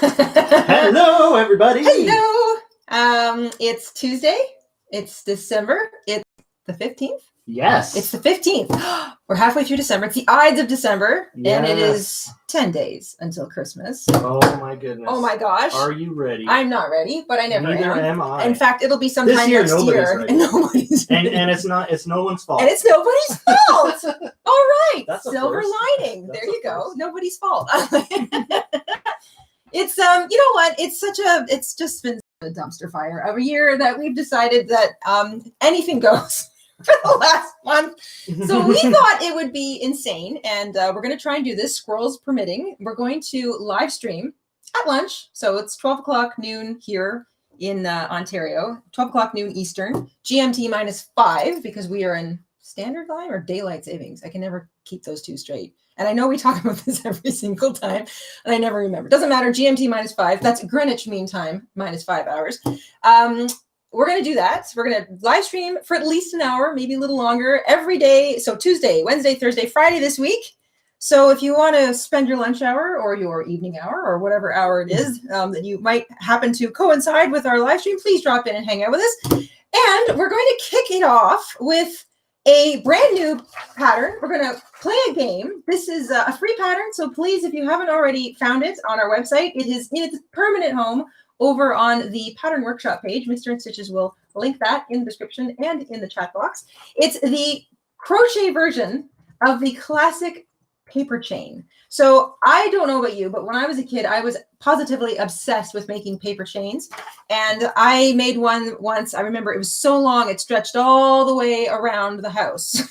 Hello, everybody. Hello. It's Tuesday. It's December. It's the 15th. Yes. It's the 15th. We're halfway through December. It's the Ides of December. Yes. And it is 10 days until Christmas. Oh, my goodness. Oh, my gosh. Are you ready? I'm not ready, but I never Neither am. am I. In fact, it'll be sometime this year, next nobody's year. ready. And nobody's ready. And it's no one's fault. And it's nobody's fault. All right. That's a Silver first. lining. That's there a you go. first. Nobody's fault. It's you know what? It's just been a dumpster fire of a year that we've decided that anything goes for the last month. So we thought it would be insane, and we're going to try and do this, squirrels permitting. We're going to live stream at lunch. So it's 12 o'clock noon here in Ontario, 12 o'clock noon Eastern, GMT -5 because we are in standard time or daylight savings. I can never keep those two straight. And I know we talk about this every single time, and I never remember. Doesn't matter, GMT -5. That's Greenwich Mean Time, -5 hours. We're going to do that. We're going to live stream for at least an hour, maybe a little longer, every day. So Tuesday, Wednesday, Thursday, Friday this week. So if you want to spend your lunch hour or your evening hour or whatever hour it is that you might happen to coincide with our live stream, please drop in and hang out with us. And we're going to kick it off with a brand new pattern. We're going to play a game. This is a free pattern, so please, if you haven't already found it on our website, it is in its permanent home over on the pattern workshop page. Mr. InStitches will link that in the description and in the chat box. It's the crochet version of the classic paper chain. So I don't know about you, but when I was a kid, I was positively obsessed with making paper chains. And I made one once. I remember it was so long, it stretched all the way around the house.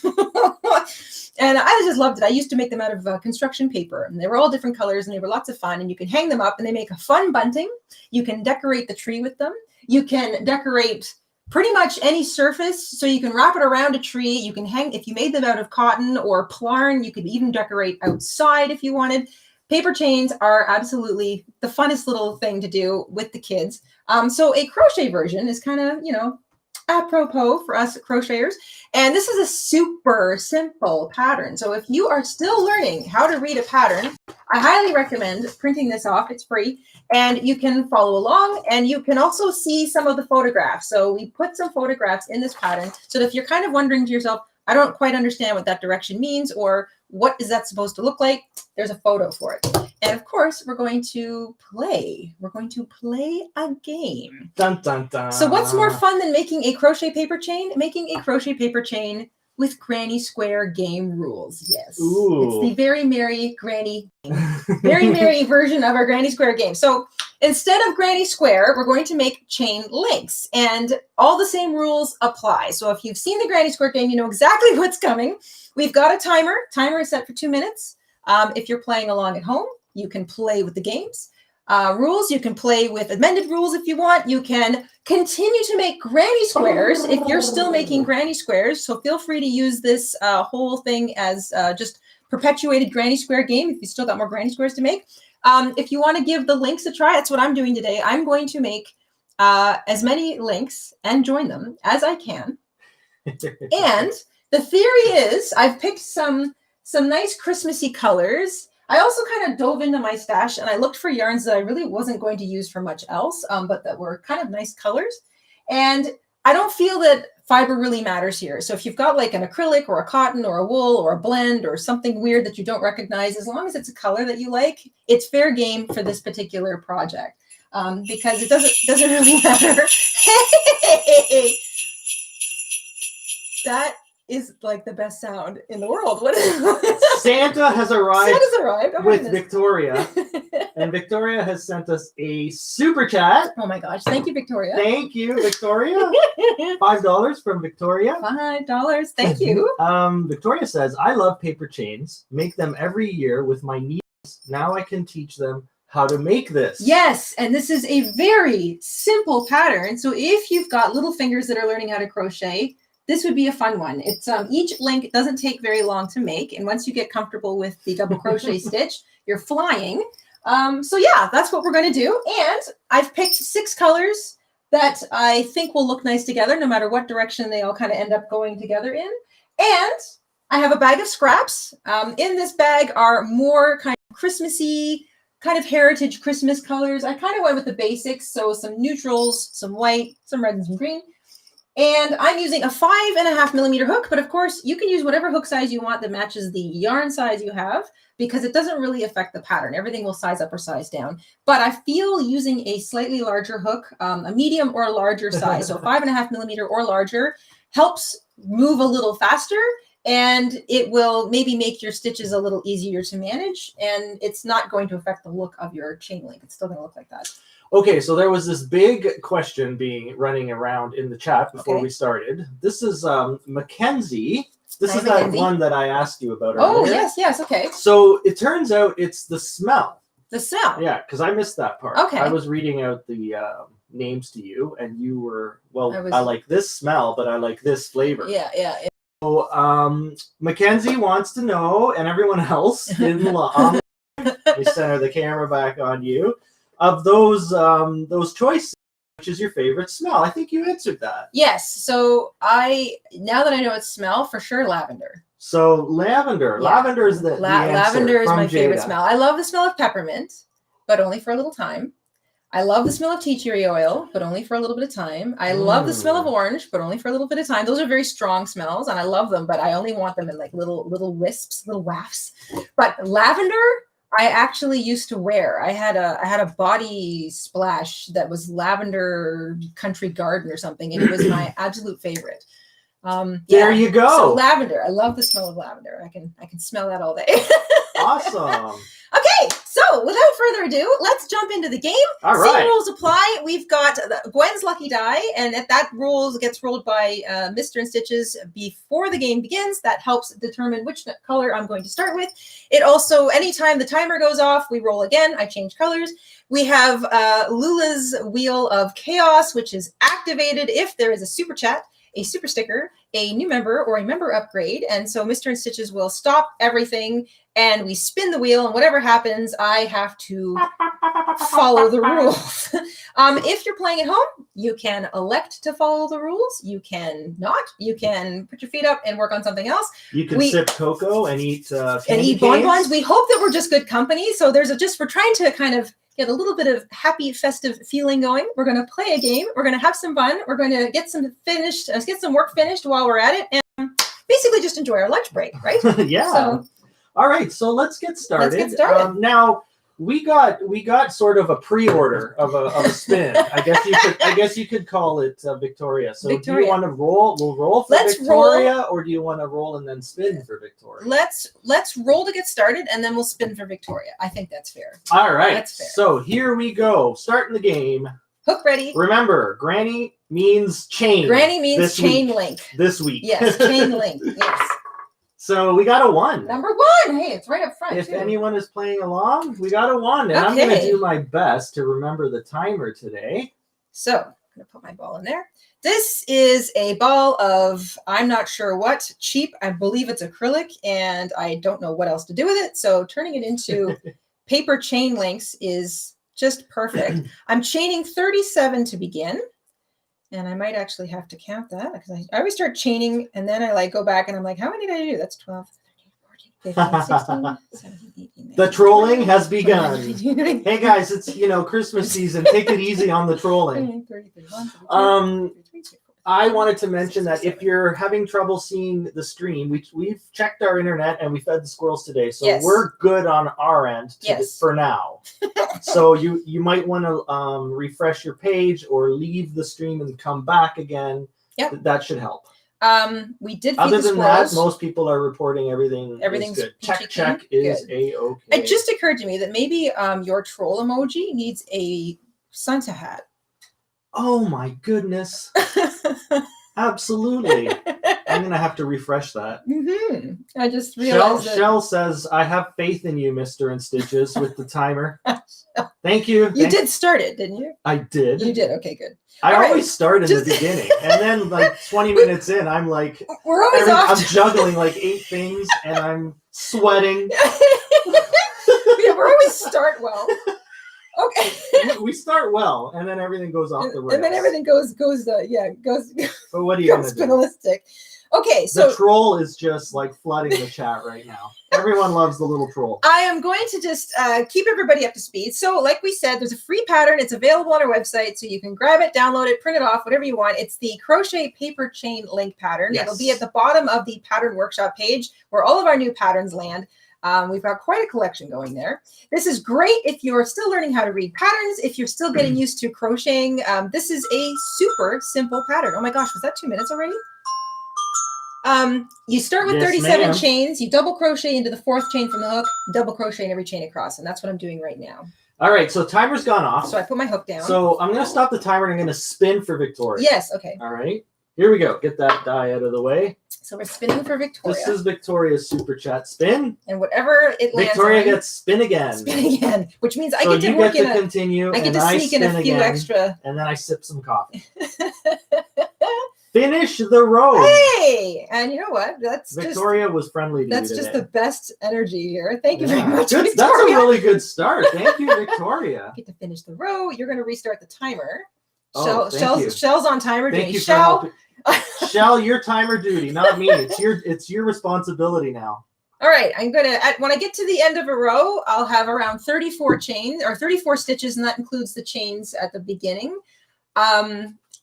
And I just loved it. I used to make them out of construction paper, and they were all different colors, and they were lots of fun. And you can hang them up, and they make a fun bunting. You can decorate the tree with them. You can decorate pretty much any surface. So you can wrap it around a tree. You can hang, if you made them out of cotton or plarn, you could even decorate outside if you wanted. Paper chains are absolutely the funnest little thing to do with the kids. So a crochet version is kind of, apropos for us crocheters. And this is a super simple pattern. So if you are still learning how to read a pattern, I highly recommend printing this off. It's free, and you can follow along, and you can also see some of the photographs. So we put some photographs in this pattern so that if you're kind of wondering to yourself, I don't quite understand what that direction means, or what is that supposed to look like, there's a photo for it. And of course, we're going to play. We're going to play a game. Dun, dun, dun. So what's more fun than making a crochet paper chain? Making a crochet paper chain with Granny Square game rules. Yes. Ooh. It's the very merry Granny, very merry version of our Granny Square game. So instead of Granny Square, we're going to make chain links, and all the same rules apply. So if you've seen the Granny Square game, you know exactly what's coming. We've got a timer. Timer is set for 2 minutes. If you're playing along at home, you can play with the games. Rules, you can play with amended rules if you want. You can continue to make granny squares if you're still making granny squares. So feel free to use this whole thing as just perpetuated granny square game if you still got more granny squares to make. If you want to give the links a try, that's what I'm doing today. I'm going to make as many links and join them as I can. And the theory is I've picked some nice Christmassy colors. I also kind of dove into my stash, and I looked for yarns that I really wasn't going to use for much else, but that were kind of nice colors. And I don't feel that fiber really matters here. So if you've got like an acrylic or a cotton or a wool or a blend or something weird that you don't recognize, as long as it's a color that you like, it's fair game for this particular project, because it doesn't really matter. Hey! That is like the best sound in the world. What is Santa has arrived. Santa's arrived. Oh, with goodness. Victoria. And Victoria has sent us a super chat. Oh my gosh. Thank you, Victoria. Thank you, Victoria. $5 from Victoria. $5. Thank you. Victoria says, I love paper chains. Make them every year with my niece. Now I can teach them how to make this. Yes, and this is a very simple pattern. So if you've got little fingers that are learning how to crochet, this would be a fun one. It's each link doesn't take very long to make, and once you get comfortable with the double crochet stitch, you're flying. So yeah, that's what we're going to do. And I've picked 6 colors that I think will look nice together, no matter what direction they all kind of end up going together in. And I have a bag of scraps. In this bag are more kind of Christmassy kind of heritage Christmas colors. I kind of went with the basics. So some neutrals, some white, some red and some green. And I'm using a 5.5 millimeter hook, but of course you can use whatever hook size you want that matches the yarn size you have, because it doesn't really affect the pattern. Everything will size up or size down. But I feel using a slightly larger hook, a medium or a larger size, so 5.5 millimeter or larger, helps move a little faster, and it will maybe make your stitches a little easier to manage, and it's not going to affect the look of your chain link. It's still going to look like that. Okay, so there was this big question running around in the chat before Okay. we started. This is Mackenzie. This Hi, is that Mackenzie. one that I asked you about Oh, earlier. yes, okay. So it turns out it's the smell. The smell. Yeah, because I missed that part. Okay. I was reading out the names to you, and you were, well, I I like this smell, but I like this flavor. Yeah. So Mackenzie wants to know, and everyone else in the we center the camera back on you, of those choices, which is your favorite smell? I think you answered that. Yes. So now that I know it's smell, for sure lavender. So lavender. Yeah. Lavender is the answer Lavender is from my favorite Jayda. smell. I love the smell of peppermint, but only for a little time. I love the smell of tea tree oil, but only for a little bit of time. I love the smell of orange, but only for a little bit of time. Those are very strong smells, and I love them, but I only want them in like little wisps, little wafts. But lavender, I actually used to wear. I had a body splash that was lavender country garden or something, and it was my absolute favorite. There you go. So lavender. I love the smell of lavender. I can smell that all day. Awesome. Okay, so without further ado, let's jump into the game. All right. Same rules apply. We've got Gwen's lucky die, and if that gets rolled by Mr. InStitches before the game begins. That helps determine which color I'm going to start with. It also, anytime the timer goes off, we roll again. I change colors. We have Lula's Wheel of Chaos, which is activated if there is a super chat, a super sticker, a new member, or a member upgrade. And so Mr. InStitches will stop everything, and we spin the wheel, and whatever happens, I have to follow the rules. If you're playing at home, you can elect to follow the rules. You can not. You can put your feet up and work on something else. You can sip cocoa and eat bonbons. We hope that we're just good company. So we're trying to kind of get a little bit of happy, festive feeling going. We're going to play a game. We're going to have some fun. We're going to get some work finished while we're at it, and basically just enjoy our lunch break, right? Yeah. So, all right, so let's get started. Let's get started. Now we got sort of a pre-order of a spin. I guess you could call it Victoria. So Victoria. Do you want to roll? We'll roll for Victoria, or do you want to roll and then spin for Victoria? Let's roll to get started, and then we'll spin for Victoria. I think that's fair. All right. That's fair. So here we go. Starting the game. Hook ready. Remember, Granny means chain. Granny means chain link. This week. Yes, chain link. Yes. So we got a 1. Number 1. Hey, it's right up front. If too. anyone is playing along, we got a 1. And I'm going to do my best to remember the timer today. So I'm going to put my ball in there. This is a ball of, I'm not sure what, cheap. I believe it's acrylic, and I don't know what else to do with it. So turning it into paper chain links is just perfect. I'm chaining 37 to begin. And I might actually have to count that, because I always start chaining, and then I go back and I'm like, how many did I do? That's 12, 13, 14, 15, 16, 17, 18, 19, The trolling has begun. 20, Hey guys, it's Christmas season. Take it easy on the trolling. 30, 31, 32, 33, I wanted to mention that if you're having trouble seeing the stream, we've checked our internet and we fed the squirrels today, so yes. We're good on our end for now. So you might want to refresh your page or leave the stream and come back again. Yep. That should help. We did feed Other the than squirrels. that, most people are reporting everything's good. Check is A-OK. It just occurred to me that maybe your troll emoji needs a Santa hat. Oh my goodness. Absolutely. I'm going to have to refresh that. I just realized Shell says, I have faith in you, Mr. InStitches, with the timer. Thank you. You did start it, didn't you? I did. You did. Okay, good. I always start in the beginning. And then like 20 minutes in, I'm like, we're always I'm juggling like 8 things and I'm sweating. Yeah, we're always start well. Okay. We start well, and then everything goes off the rails. And then everything goes. But what are you going to do? spinalistic. Okay, so the troll is just like flooding the chat right now. Everyone loves the little troll. I am going to just keep everybody up to speed. So like we said, there's a free pattern. It's available on our website, so you can grab it, download it, print it off, whatever you want. It's the crochet paper chain link pattern. Yes. It'll be at the bottom of the pattern workshop page where all of our new patterns land. We've got quite a collection going there. This is great if you're still learning how to read patterns, if you're still getting used to crocheting. This is a super simple pattern. Oh my gosh, was that 2 minutes already? You start with 37 chains, you double crochet into the 4th chain from the hook, double crochet in every chain across, and that's what I'm doing right now. All right, so timer's gone off. So I put my hook down. So I'm going to stop the timer and I'm going to spin for Victoria. Yes, okay. All right, here we go. Get that die out of the way. So we're spinning for Victoria. This is Victoria's super chat spin. And whatever it lands Victoria on, gets spin again. Spin again, which means I So get to you work get in to continue. I get to sneak in a few extra. And then I sip some coffee. Finish the row. Hey, and you know what? Victoria was friendly to you That's just today. the best energy here. Thank you very much, Victoria. That's a really good start. Thank you, Victoria. Get to finish the row. You're going to restart the timer. Oh, Shell's on timer Thank duty. you for helping. Shell, your timer duty, not me. It's your responsibility now. All right, I'm gonna when I get to the end of a row, I'll have around 34 chains or 34 stitches, and that includes the chains at the beginning.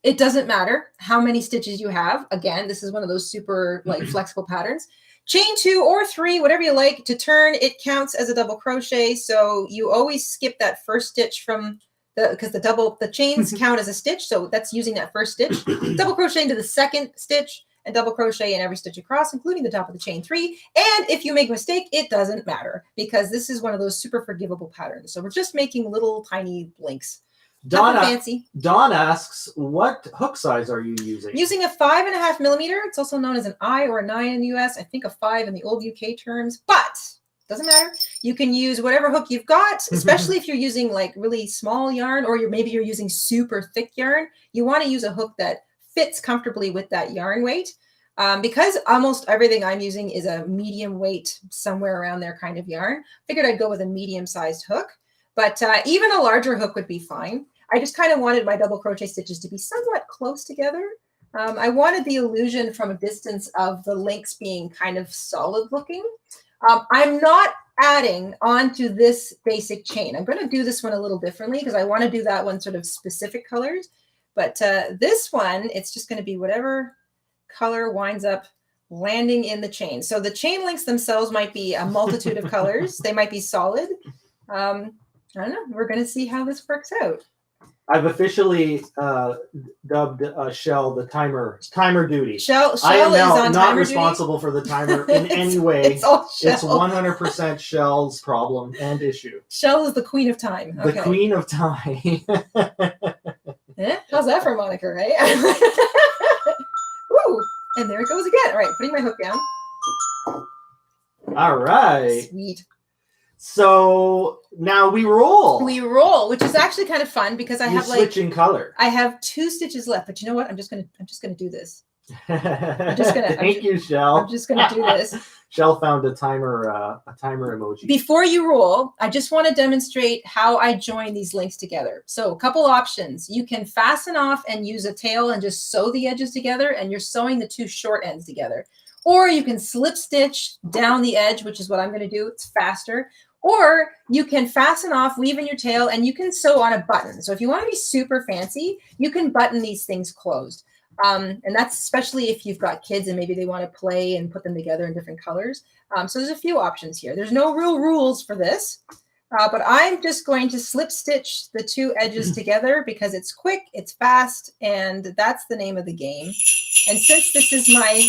It doesn't matter how many stitches you have. Again, this is one of those super like flexible patterns. Chain 2 or 3, whatever you like. To turn, it counts as a double crochet, so you always skip that first stitch from because the chains count as a stitch, so that's using that first stitch. Double crochet into the 2nd stitch and double crochet in every stitch across, including the top of the chain 3. And if you make a mistake, it doesn't matter because this is one of those super forgivable patterns. So we're just making little tiny links. Dawn asks, what hook size are you using? Using a 5.5 millimeter. It's also known as an I or a 9 in the US. I think a 5 in the old UK terms, but doesn't matter. You can use whatever hook you've got, especially if you're using like really small yarn or maybe you're using super thick yarn. You want to use a hook that fits comfortably with that yarn weight. Because almost everything I'm using is a medium weight, somewhere around there kind of yarn. Figured I'd go with a medium-sized hook, but even a larger hook would be fine. I just kind of wanted my double crochet stitches to be somewhat close together. I wanted the illusion from a distance of the links being kind of solid looking. I'm not adding onto this basic chain. I'm going to do this one a little differently because I want to do that one sort of specific colors. But this one, it's just going to be whatever color winds up landing in the chain. So the chain links themselves might be a multitude of colors. They might be solid. I don't know. We're going to see how this works out. I've officially dubbed Shell the timer duty. Shell I am is now on not timer responsible for the timer in any way. It's all Shell. It's 100% Shell's problem and issue. Shell is the queen of time. Okay. The queen of time. How's that for a moniker, right? Woo! And there it goes again. All right, putting my hook down. All right. Sweet. So now we roll. We roll, which is actually kind of fun because I have switching color. I have 2 stitches left, but you know what? I'm just gonna do this. Thank you, Shell. I'm just gonna do this. Shell found a timer emoji. Before you roll, I just want to demonstrate how I join these links together. So a couple options. You can fasten off and use a tail and just sew the edges together, and you're sewing the 2 short ends together. Or you can slip stitch down the edge, which is what I'm going to do. It's faster. Or you can fasten off, weave in your tail, and you can sew on a button. So if you want to be super fancy, you can button these things closed. And that's especially if you've got kids and maybe they want to play and put them together in different colors. So there's a few options here. There's no real rules for this, but I'm just going to slip stitch the 2 edges together because it's quick, it's fast, and that's the name of the game. And since this is my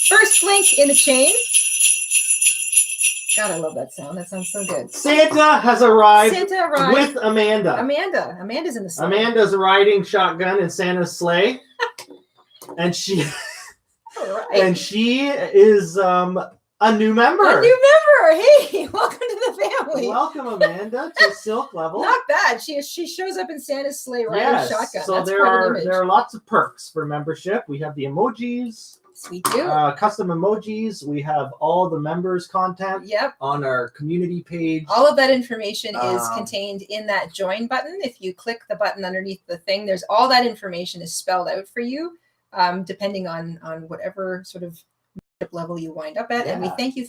first link in the chain, God, I love that sound. That sounds so good. Santa has arrived, with Amanda. Amanda's in the sleigh. Amanda's riding shotgun in Santa's sleigh. And she is a new member. Hey, welcome to the family. Welcome, Amanda, to Silk Level. Not bad. She shows up in Santa's sleigh riding shotgun. So that's there are lots of perks for membership. We have the emojis. Sweet too. Custom emojis. We have all the members' content on our community page. All of that information is contained in that join button. If you click the button underneath the thing, there's all that information is spelled out for you. depending on whatever sort of level you wind up at. And we thank you.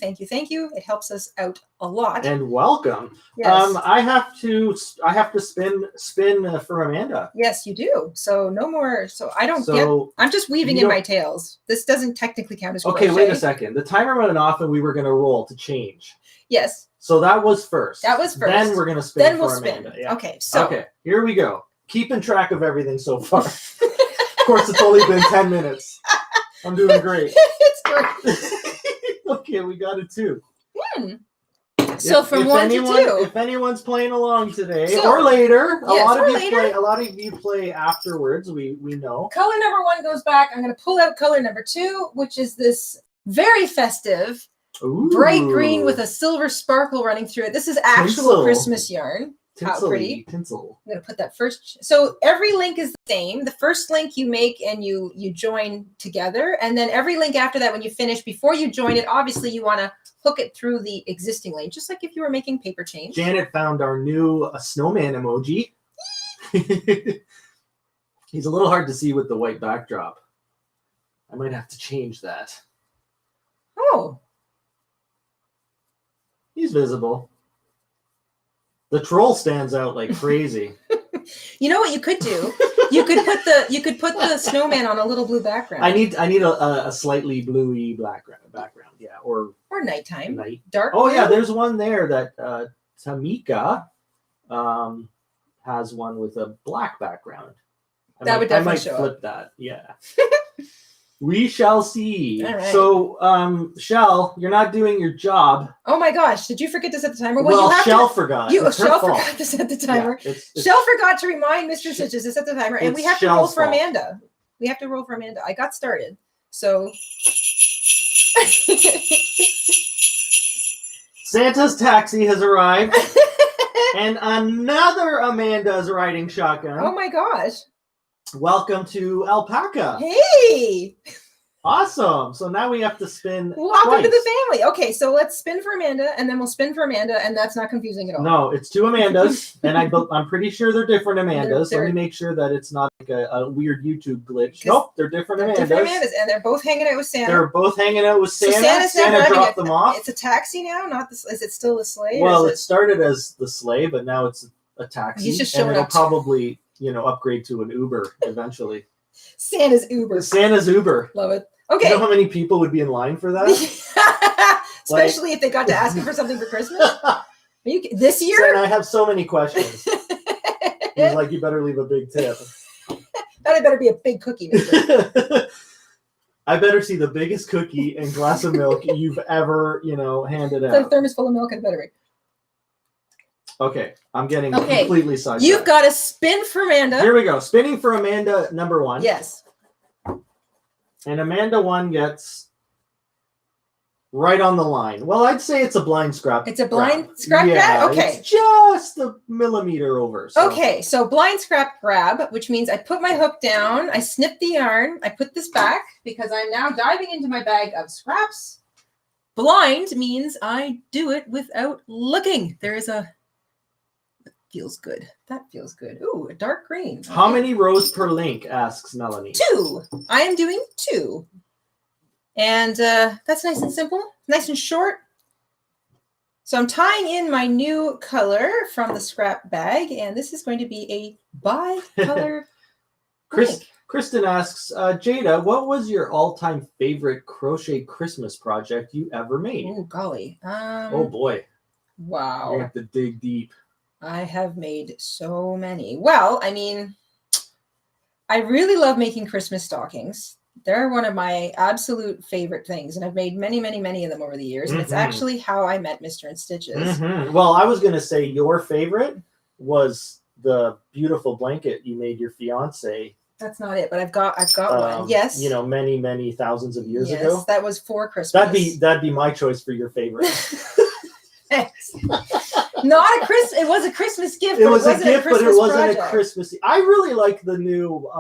It helps us out a lot. And welcome. Yes. I have to spin for Amanda. Yes, you do. So no more. So I don't get. I'm just weaving in my tails. This doesn't technically count as crochet. Okay, wait a second. The timer went off, and we were going to roll to change. Yes. So that was first. Then we're going to spin. Then we'll Amanda. spin. Yeah. Okay. So. Okay. Here we go. Keeping track of everything so far. Of course, it's only been 10 minutes. I'm doing great. It's great. Okay, we got it too. So from 1 to 2. If anyone's playing along today or later, a lot of you play afterwards. We know. Color number 1 goes back. I'm going to pull out color number 2, which is this very festive, bright green with a silver sparkle running through it. This is actual Christmas yarn. How pretty. Tinsel. I'm going to put that first. So every link is the same. The first link you make and you join together. And then every link after that, when you finish, before you join it, obviously you want to hook it through the existing link, just like if you were making paper chains. Janet found our new snowman emoji. He's a little hard to see with the white backdrop. I might have to change that. Oh. He's visible. The troll stands out like crazy. You know what you could do? You could put the snowman on a little blue background. I need a slightly bluey background. Yeah, or nighttime. Dark. Oh yeah, there's one there that Tamika has one with a black background. That would definitely show. I might flip that. Yeah. We shall see. All right. So, Shell, you're not doing your job. Oh my gosh! Did you forget to set the timer? Well, Shell forgot. Shell forgot to set the timer. Yeah, Shell forgot to remind Mr. Stitches to set the timer, and we have to roll for Amanda. We have to roll for Amanda. I got started, so. Santa's taxi has arrived, and another Amanda is riding shotgun. Oh my gosh! Welcome to Alpaca. Hey! Awesome. So now we have to spin Welcome to the family. Okay, so let's spin for Amanda, and then we'll spin for Amanda, and that's not confusing at all. No, it's 2 Amandas, and I'm pretty sure they're different Amandas. Let me make sure that it's not like a weird YouTube glitch. Nope, they're different Amandas. Different Amandas, and they're both hanging out with Santa. They're both hanging out with Santa. So Santa dropped them off. It's a taxi now, not the. Is it still a sleigh? Well, it started as the sleigh, but now it's a taxi. He's just showing up. Probably, upgrade to an Uber eventually. Santa's Uber. Santa's Uber. Love it. Okay. You know how many people would be in line for that? Especially if they got to ask him for something for Christmas. This year? Santa, I have so many questions. He's like, you better leave a big tip. That better be a big cookie maker. I better see the biggest cookie and glass of milk you've ever, handed out. The thermos full of milk and buttery. Okay, I'm getting completely sidetracked. You've got to spin for Amanda. Here we go. Spinning for Amanda, number 1. Yes. And Amanda 1 gets right on the line. Well, I'd say it's a blind scrap. It's a blind scrap grab? Okay. It's just a millimeter over. So. Okay, so blind scrap grab, which means I put my hook down, I snip the yarn, I put this back because I'm now diving into my bag of scraps. Blind means I do it without looking. There is a... Feels good. That feels good. Ooh, a dark green. How many rows per link? Asks Melanie. 2. I am doing 2. And that's nice and simple, nice and short. So I'm tying in my new color from the scrap bag, and this is going to be a bi-color Kristen asks, Jayda, what was your all-time favorite crochet Christmas project you ever made? Oh, golly. Oh, boy. Wow. You have to dig deep. I have made so many. Well, I mean, I really love making Christmas stockings. They're one of my absolute favorite things, and I've made many, many, many of them over the years. And it's actually how I met Mr. InStitches. Well, I was going to say your favorite was the beautiful blanket you made your fiance. That's not it, but I've got one. Yes. Many, many thousands of years ago. That was for Christmas. That'd be my choice for your favorite. Thanks. Not a Christmas. It was a Christmas gift. It was a gift, but it wasn't project. a Christmas. I really like the new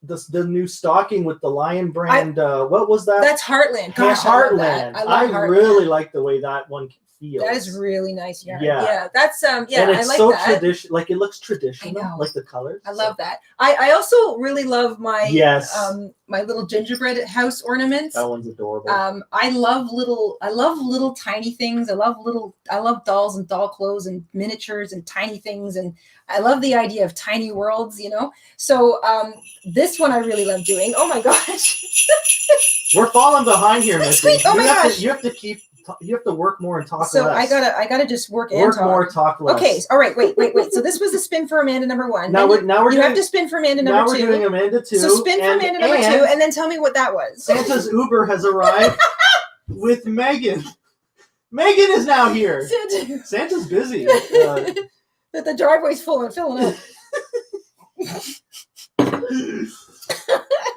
the new stocking with the Lion brand. What was that? That's Heartland. Gosh, Heartland. I love Heartland. really like the way that one feels. That is really nice yarn. Yeah. Yeah, that's And it's I like so that. traditional. Like it looks traditional. I know. Like the colors. I love that. I also really love my Yes. my little gingerbread house ornaments. That one's adorable. I love little tiny things. I love dolls and doll clothes and miniatures and tiny things, and I love the idea of tiny worlds, you know. So this one I really love doing. Oh my gosh. We're falling behind here, Missy. Oh my gosh. You have to work more and talk so less. I gotta just work and work talk. more, talk less. Okay, all right, wait. So this was a spin for Amanda number 1. Now we're you doing, have to spin for Amanda number 2. Now we're doing Amanda 2. So spin for Amanda number 2, and then tell me what that was. Santa's Uber has arrived with Megan. Megan is now here. Santa's busy. The driveway's full and filling up.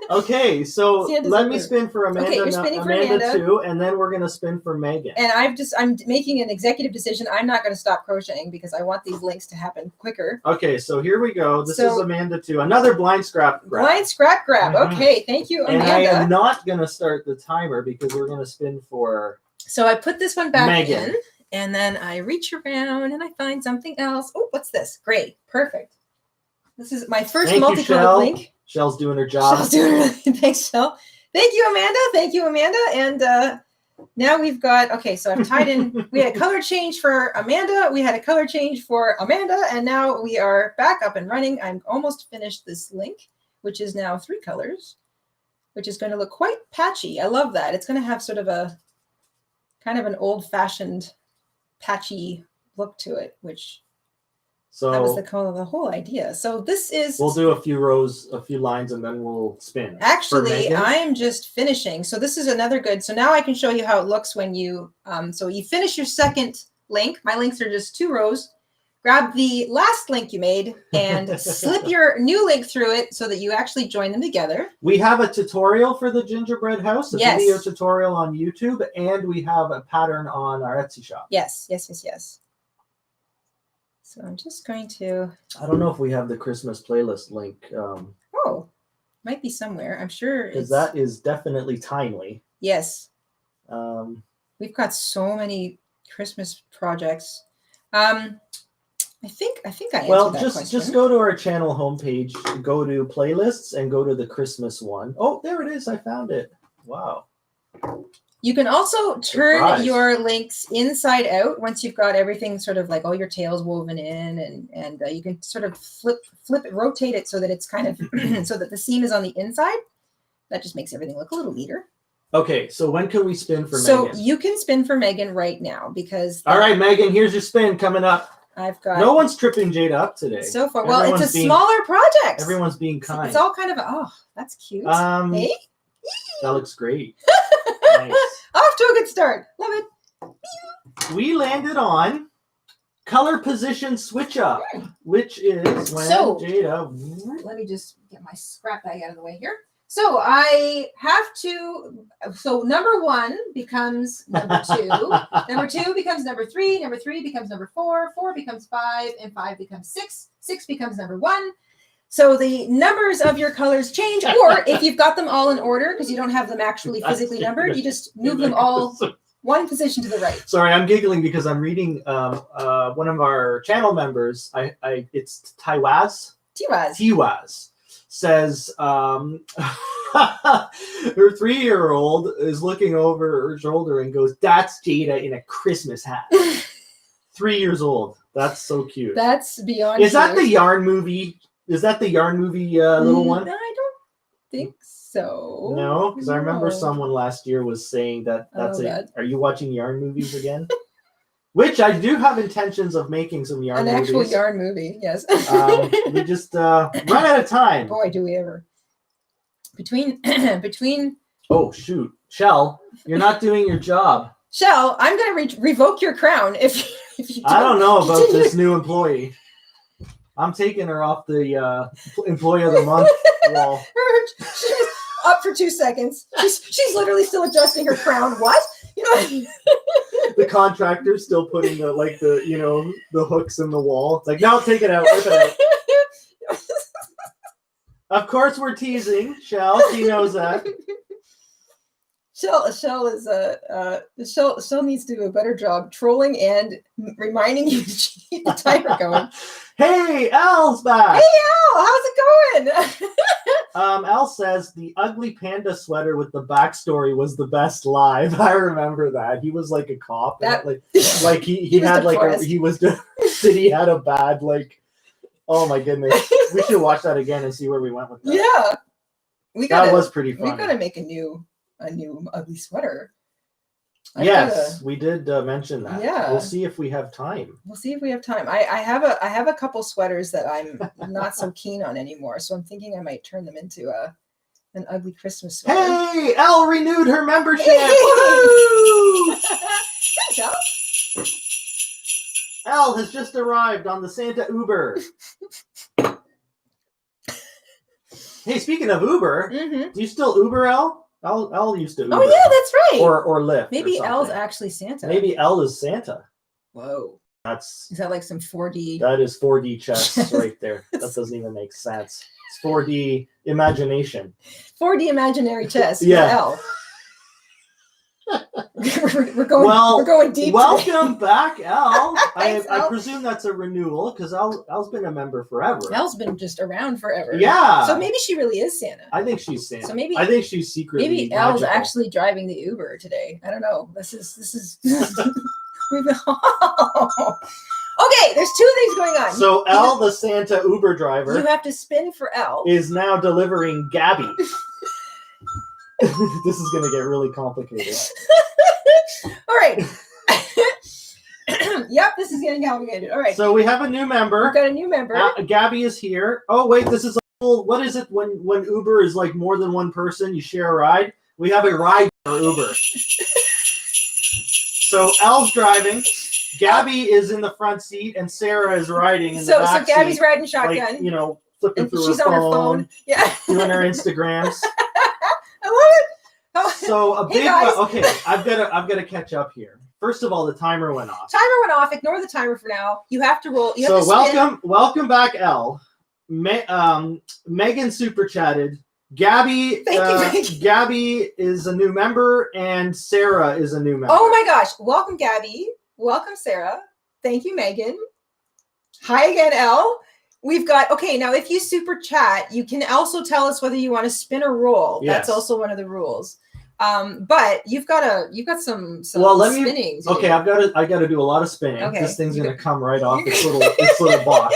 Okay, so let me spin for Amanda. Okay, you're spinning for Amanda 2, and then we're gonna spin for Megan. And I'm making an executive decision. I'm not going to stop crocheting because I want these links to happen quicker. Okay, so here we go. This is Amanda 2. Another blind scrap grab. Blind scrap grab. Okay, thank you, Amanda. And I am not gonna start the timer because we're gonna spin for. So I put this one back Megan. in, and then I reach around and I find something else. Oh, what's this? Great, perfect. This is my first multicolored link. Shell's doing her job. Shell's doing her. Thanks, Shell. Thank you, Amanda. Thank you, Amanda. And now we've got, okay, so I've tied in, we had a color change for Amanda. We had a color change for Amanda. And now we are back up and running. I'm almost finished this link, which is now 3 colors, which is going to look quite patchy. I love that. It's going to have sort of a kind of an old-fashioned patchy look to it, which... So that was the whole idea. So this is... We'll do a few rows, a few lines, and then we'll spin. Actually, I'm just finishing. So this is another good... So now I can show you how it looks when you... so you finish your second link. My links are just 2 rows. Grab the last link you made and slip your new link through it so that you actually join them together. We have a tutorial for the gingerbread house, a video tutorial on YouTube, and we have a pattern on our Etsy shop. Yes. So I'm just going to... I don't know if we have the Christmas playlist link. Oh, might be somewhere. I'm sure because that is definitely timely. Yes. We've got so many Christmas projects. I think I answered that question. Just go to our channel homepage, go to playlists, and go to the Christmas one. Oh, there it is. I found it. Wow. You can also turn your links inside out once you've got everything sort of like all your tails woven in, and you can sort of flip it, rotate it so that it's kind of so that the seam is on the inside. That just makes everything look a little neater. Okay, so when can we spin for Megan? So you can spin for Megan right now because... All right, Megan, here's your spin coming up. I've got... No one's tripping Jayda up today. So far. Well, it's a smaller project. Everyone's being kind. It's all kind of... Oh, that's cute. Hey? That looks great. Nice. Off to a good start. Love it. We landed on color position switch up, which is when Jayda... Let me just get my scrap bag out of the way here. So I have to... So number 1 becomes number 2. Number 2 becomes number 3. Number 3 becomes number 4. 4 becomes 5. And 5 becomes 6. 6 becomes number 1. So the numbers of your colors change, or if you've got them all in order, because you don't have them actually physically numbered, you just move them all 1 position to the right. Sorry, I'm giggling because I'm reading one of our channel members. It's Tiwaz says her 3-year-old is looking over her shoulder and goes, "That's Jayda in a Christmas hat." 3 years old. That's so cute. That's beyond. Is that the yarn movie? Is that the yarn movie little one? I don't think so. No, because I remember someone last year was saying that's it. Are you watching yarn movies again? Which I do have intentions of making some yarn movies. An actual yarn movie, yes. We just run out of time. Boy, do we ever. Between. Oh, shoot. Shell, you're not doing your job. Shell, I'm going to revoke your crown if you don't. I don't know about this new employee. I'm taking her off the employee of the month wall. She's up for 2 seconds. She's literally still adjusting her crown. What? You know. The contractor's still putting the hooks in the wall. It's like, no, take it out. Rip it out. Of course, we're teasing. Shell, she knows that. Shell is Shell needs to do a better job trolling and reminding you to keep the timer going. Hey, Al's back. Hey Al, how's it going? Al says the ugly panda sweater with the backstory was the best live. I remember that. He was like a cop. That, like he had like he was said he had a bad like. Oh my goodness, we should watch that again and see where we went with that. Yeah, that was pretty funny. We gotta make a new ugly sweater. We did mention that. Yeah, we'll see if we have time. I have a couple sweaters that I'm not so keen on anymore, so I'm thinking I might turn them into an ugly Christmas sweater. Hey, Elle renewed her membership. Woo! Thanks, Elle. Elle has just arrived on the Santa Uber. Hey, speaking of Uber, do you still Uber, Elle? Elle used to Uber. Oh yeah, that's right. Or Lyft. Maybe Elle's actually Santa. Maybe Elle is Santa. Whoa. Is that like some 4D? That is 4D chess right there. That doesn't even make sense. It's 4D imagination. 4D imaginary chess. Yeah. Elle. we're going deep. Welcome back, Elle. Thanks, I Elle. presume that's a renewal because Elle's been a member forever. Elle's been just around forever. Yeah. So maybe she really is Santa. I think she's Santa. So maybe I think she's secretly maybe Elle's magical. actually driving the Uber today. I don't know. This is we've been Okay, there's two things going on. So Elle, the Santa Uber driver, you have to spin for Elle, is now delivering Gabby. This is going to get really complicated. All right. Yep, this is getting complicated. All right. So we have a new member. We've got a new member. Gabby is here. Oh, wait, this is what is it when Uber is like more than one person, you share a ride? We have a ride for Uber. So Elle's driving. Gabby is in the front seat, and Sarah is riding in the back So Gabby's seat, riding shotgun. like, flipping through she's her phone. on her phone. Yeah. Doing her Instagrams. I love it. Oh. So a big guys. okay, I've got to catch up here. First of all, the timer went off. Timer went off. Ignore the timer for now. You have to roll. You have to welcome back, Elle. Megan super chatted. Gabby, Gabby is a new member, and Sarah is a new member. Oh my gosh! Welcome, Gabby. Welcome, Sarah. Thank you, Megan. Hi again, Elle. We've got now. If you super chat, you can also tell us whether you want to spin or roll. Yes. That's also one of the rules. But you've got some spinning. Okay, I got to do a lot of spinning. Okay. This thing's gonna come right off its little box.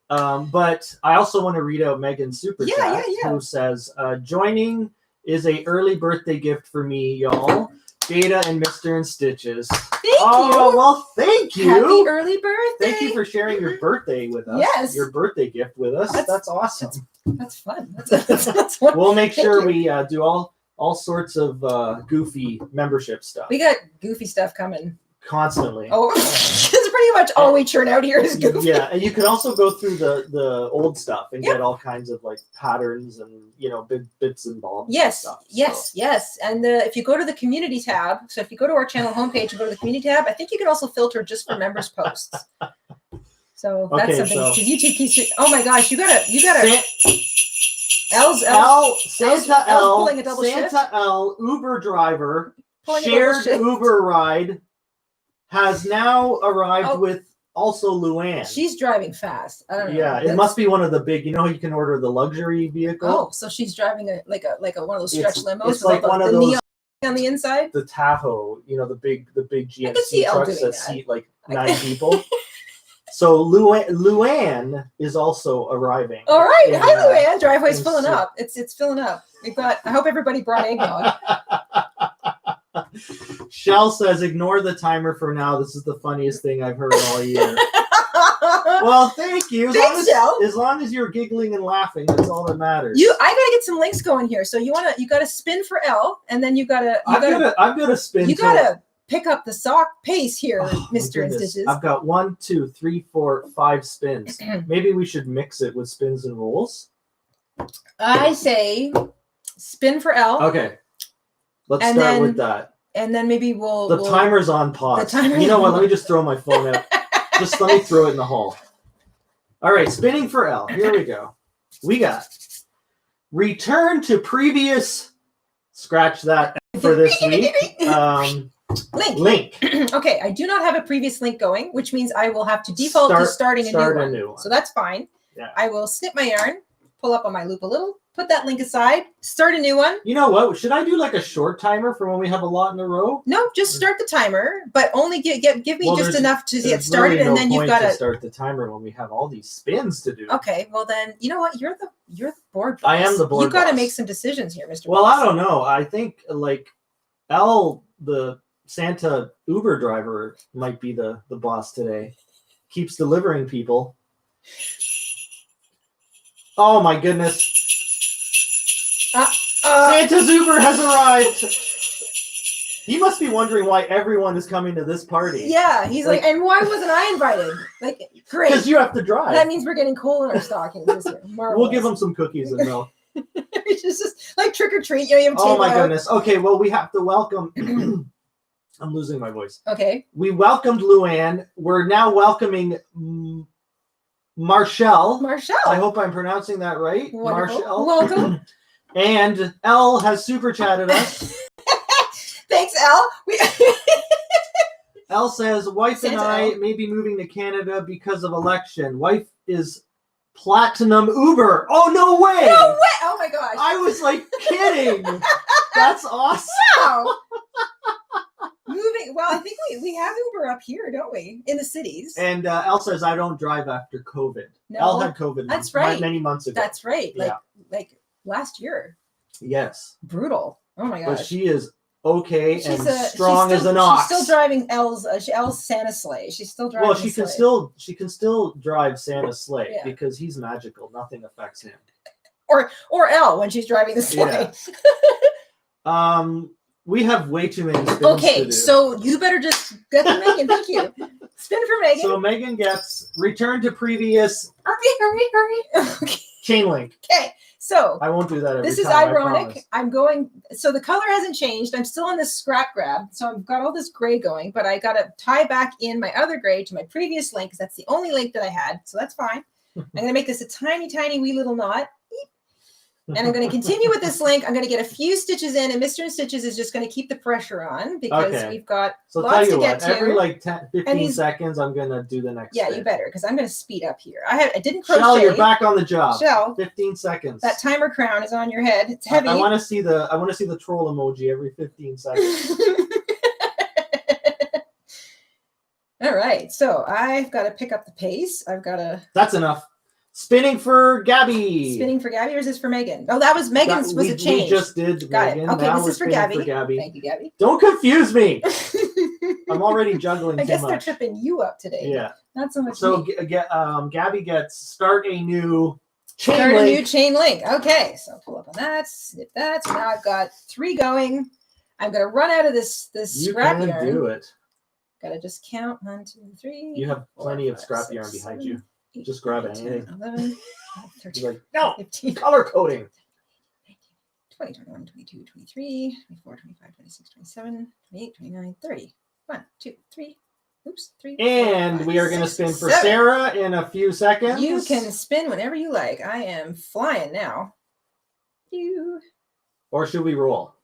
But I also want to read out Megan's super chat, who says, "Joining is a early birthday gift for me, y'all. Jayda and Mr. InStitches." Thank you. Well, thank you. Happy early birthday. Thank you for sharing your birthday with us. Yes. Your birthday gift with us. That's awesome. That's fun. That's fun. We'll make sure we do all sorts of goofy membership stuff. We got goofy stuff coming. Constantly. Oh, it's pretty much all we churn out here is goofy. Yeah, and you can also go through the old stuff and get all kinds of like patterns and bits and bobs. Yes, and stuff, yes. And if you go to the community tab, so if you go to our channel homepage and go to the community tab, I think you can also filter just for members posts. So that's something because YouTube keeps. Oh my gosh, you gotta. Santa pulling a double shift. Santa L Uber driver shared Uber ride has now arrived with also Luann. She's driving fast. I don't know. Yeah, it must be one of the big. You can order the luxury vehicle. Oh, so she's driving a one of those stretch limos. It's like one of those neon on the inside. The Tahoe, the big GMC trucks that seat like 9 people. So Luann is also arriving. All right, hi Luann. Driveway's filling up. It's filling up. I hope everybody brought eggnog. Shell says, "Ignore the timer for now. This is the funniest thing I've heard all year." Well, thank you. As long as you're giggling and laughing, that's all that matters. I gotta get some links going here. So you gotta spin for L, and then I've got to spin. You gotta pick up the sock pace here, Mr. InStitches. I've got 1, 2, 3, 4, 5 spins. Maybe we should mix it with spins and rolls. I say spin for L. Okay. Let's start with that. And then maybe the timer's on pause. You know what? Let me just throw my phone out. Just let me throw it in the hall. All right, spinning for L. Here we go. We got return to previous. Scratch that. for this week. Link. Okay, I do not have a previous link going, which means I will have to default to starting a new one. So that's fine. Yeah. I will snip my yarn, pull up on my loop a little, put that link aside, start a new one. You know what? Should I do like a short timer for when we have a lot in a row? No, just start the timer, but only give me just enough to get started, really and then you've got to start the timer when we have all these spins to do. Okay, well then, you know what? You're the board boss. I am the board You've got to boss. make some decisions here, Mr. Well, Boss. I don't know. I think like Elle, the Santa Uber driver, might be the boss today. Keeps delivering people. Oh my goodness. Santa's Uber has arrived. He must be wondering why everyone is coming to this party. Yeah, he's like, and why wasn't I invited? Like, great. Because you have to drive. That means we're getting coal in our stockings this year. Marvelous. We'll give him some cookies and milk. It's just like trick or treat. You have Oh my goodness. Okay, well, we have to welcome. I'm losing my voice. Okay. We welcomed Luann. We're now welcoming Marshall. I hope I'm pronouncing that right. Wonderful. Marshall. Welcome. And Elle has super chatted us. Thanks, Elle. Elle says, wife Santa and I Elle. may be moving to Canada because of election. Wife is platinum Uber. Oh, no way. No way. Oh my gosh. I was like kidding. That's awesome. Wow. Moving. Well, I think we have Uber up here, don't we? In the cities. And Elle says, I don't drive after COVID. No, Elle had COVID that's right. many months ago. That's right. Yeah. Like last year. Yes. Brutal. Oh my gosh. But she is okay and she's strong as an ox. She's still driving Elle's Santa sleigh. She's still driving. Well, she can still drive Santa's sleigh because he's magical. Nothing affects him. Or Elle when she's driving the sleigh. Yeah. We have way too many spins Okay, to do. so you better just get to Megan. Thank you. Spin for Megan. So Megan gets return to previous Hurry. Okay. chain link. Okay. So I won't do that every this is time, ironic. I'm going, so the color hasn't changed. I'm still on this scrap grab. So I've got all this gray going, but I got to tie back in my other gray to my previous link because that's the only link that I had. So that's fine. I'm going to make this a tiny, tiny wee little knot. And I'm going to continue with this link. I'm going to get a few stitches in, and Mr. InStitches is just going to keep the pressure on because we've got lots to get to. Every like 15 seconds, I'm going to do the next Yeah, stitch. you better, because I'm going to speed up here. I didn't crochet. Shell, you're back on the job. Shell, 15 seconds. that timer crown is on your head. It's heavy. I want to see the troll emoji every 15 seconds. All right, so I've got to pick up the pace. That's enough. Spinning for Gabby. Spinning for Gabby, or is this for Megan? Oh, that was Megan's. Was a change. We just did Got Megan. it. Okay, now this is for Gabby. Thank you, Gabby. Don't confuse me. I'm already juggling too much. I guess they're tripping you up today. Yeah. Not so much. So Gabby gets start a new chain Start link. a new chain link. Okay, so pull up on that, snip that. So now I've got 3 going. I'm gonna run out of this scrap yarn. You can do it. Gotta just count 1, 2, 3. You have plenty 4, of scrap 5, yarn 6, behind 7, you. 8, Just grab 9, anything. 10, 11, 12, 13, You're like, no, 15, color coding. 20, 21, 22, 23, 24, 25, 26, 27, 28, 29, 30. 1, 2, 3. Oops, 3. And 4, 5, we are going to 6, spin for 7. Sarah in a few seconds. You can spin whenever you like. I am flying now. Or should we roll?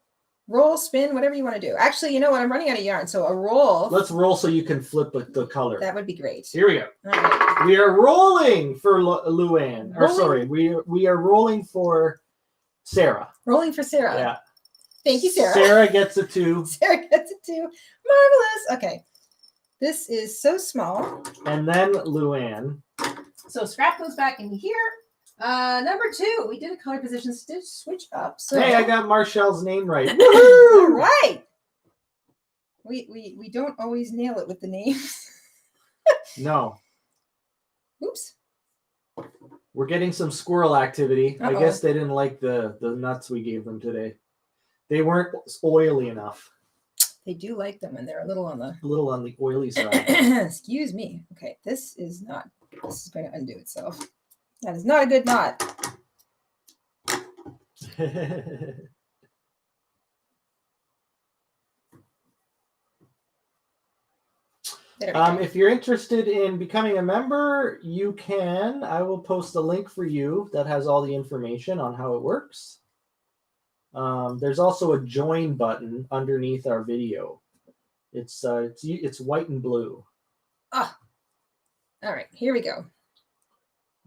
Roll, spin, whatever you want to do. Actually, you know what? I'm running out of yarn, so a roll. Let's roll so you can flip the color. That would be great. Here we go. All right. We are rolling for Luann. Or Rolling? sorry, we are rolling for Sarah. Rolling for Sarah. Yeah. Thank you, Sarah. Sarah gets a 2. Sarah gets it too. Marvelous. Okay. This is so small. And then Luann. So scrap goes back in here. Number 2, we did a color position stitch switch up. So Hey, I got Marshall's name right. all Woohoo! right. We don't always nail it with the names. No. Oops. We're getting some squirrel activity. Uh-oh. I guess they didn't like the nuts we gave them today. They weren't oily enough. They do like them, and they're a little on the A little on the oily side. excuse me. Okay, this is going to undo itself. That is not a good knot. If you're interested in becoming a member, you can. I will post a link for you that has all the information on how it works. There's also a join button underneath our video. It's white and blue. Ah, all right, here we go.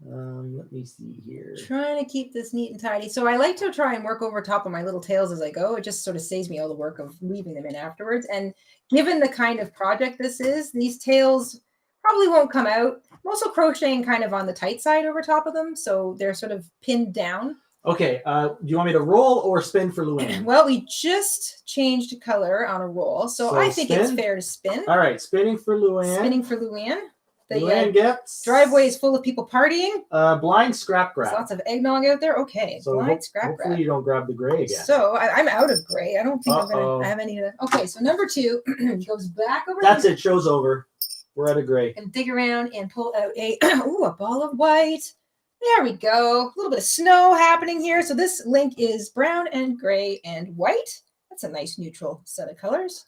Let me see here. Trying to keep this neat and tidy. So I like to try and work over top of my little tails as I go. It just sort of saves me all the work of weaving them in afterwards. And given the kind of project this is, these tails probably won't come out. I'm also crocheting kind of on the tight side over top of them, so they're sort of pinned down. Okay, do you want me to roll or spin for Luann? Well, we just changed color on a roll, so I think it's fair to spin. All right, spinning for Luann. Spinning for Luann. Luann gets... driveway is full of people partying. Blind scrap grab. There's lots of eggnog out there. Okay, so blind scrap grab. Hopefully you don't grab the gray again. So I'm out of gray. I don't think I'm going to have any of that. Okay, so number 2 goes back over. That's it. Show's over. We're out of gray. And dig around and pull out a a ball of white. There we go. A little bit of snow happening here. So this link is brown and gray and white. That's a nice neutral set of colors.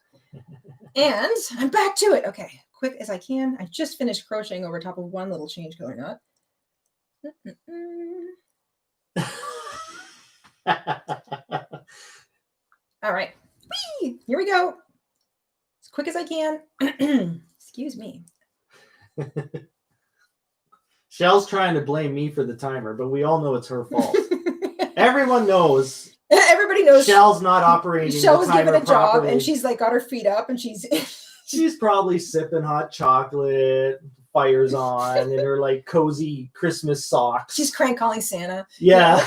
And I'm back to it. Okay, quick as I can. I just finished crocheting over top of one little change color knot. All right. Whee! Here we go. As quick as I can. Excuse me. Shell's trying to blame me for the timer, but we all know it's her fault. Everyone knows. Everybody knows. Shell's not operating. Shell's given a job, and she's like got her feet up, and she's she's probably sipping hot chocolate, fires on, in her like cozy Christmas socks. She's crank calling Santa. Yeah.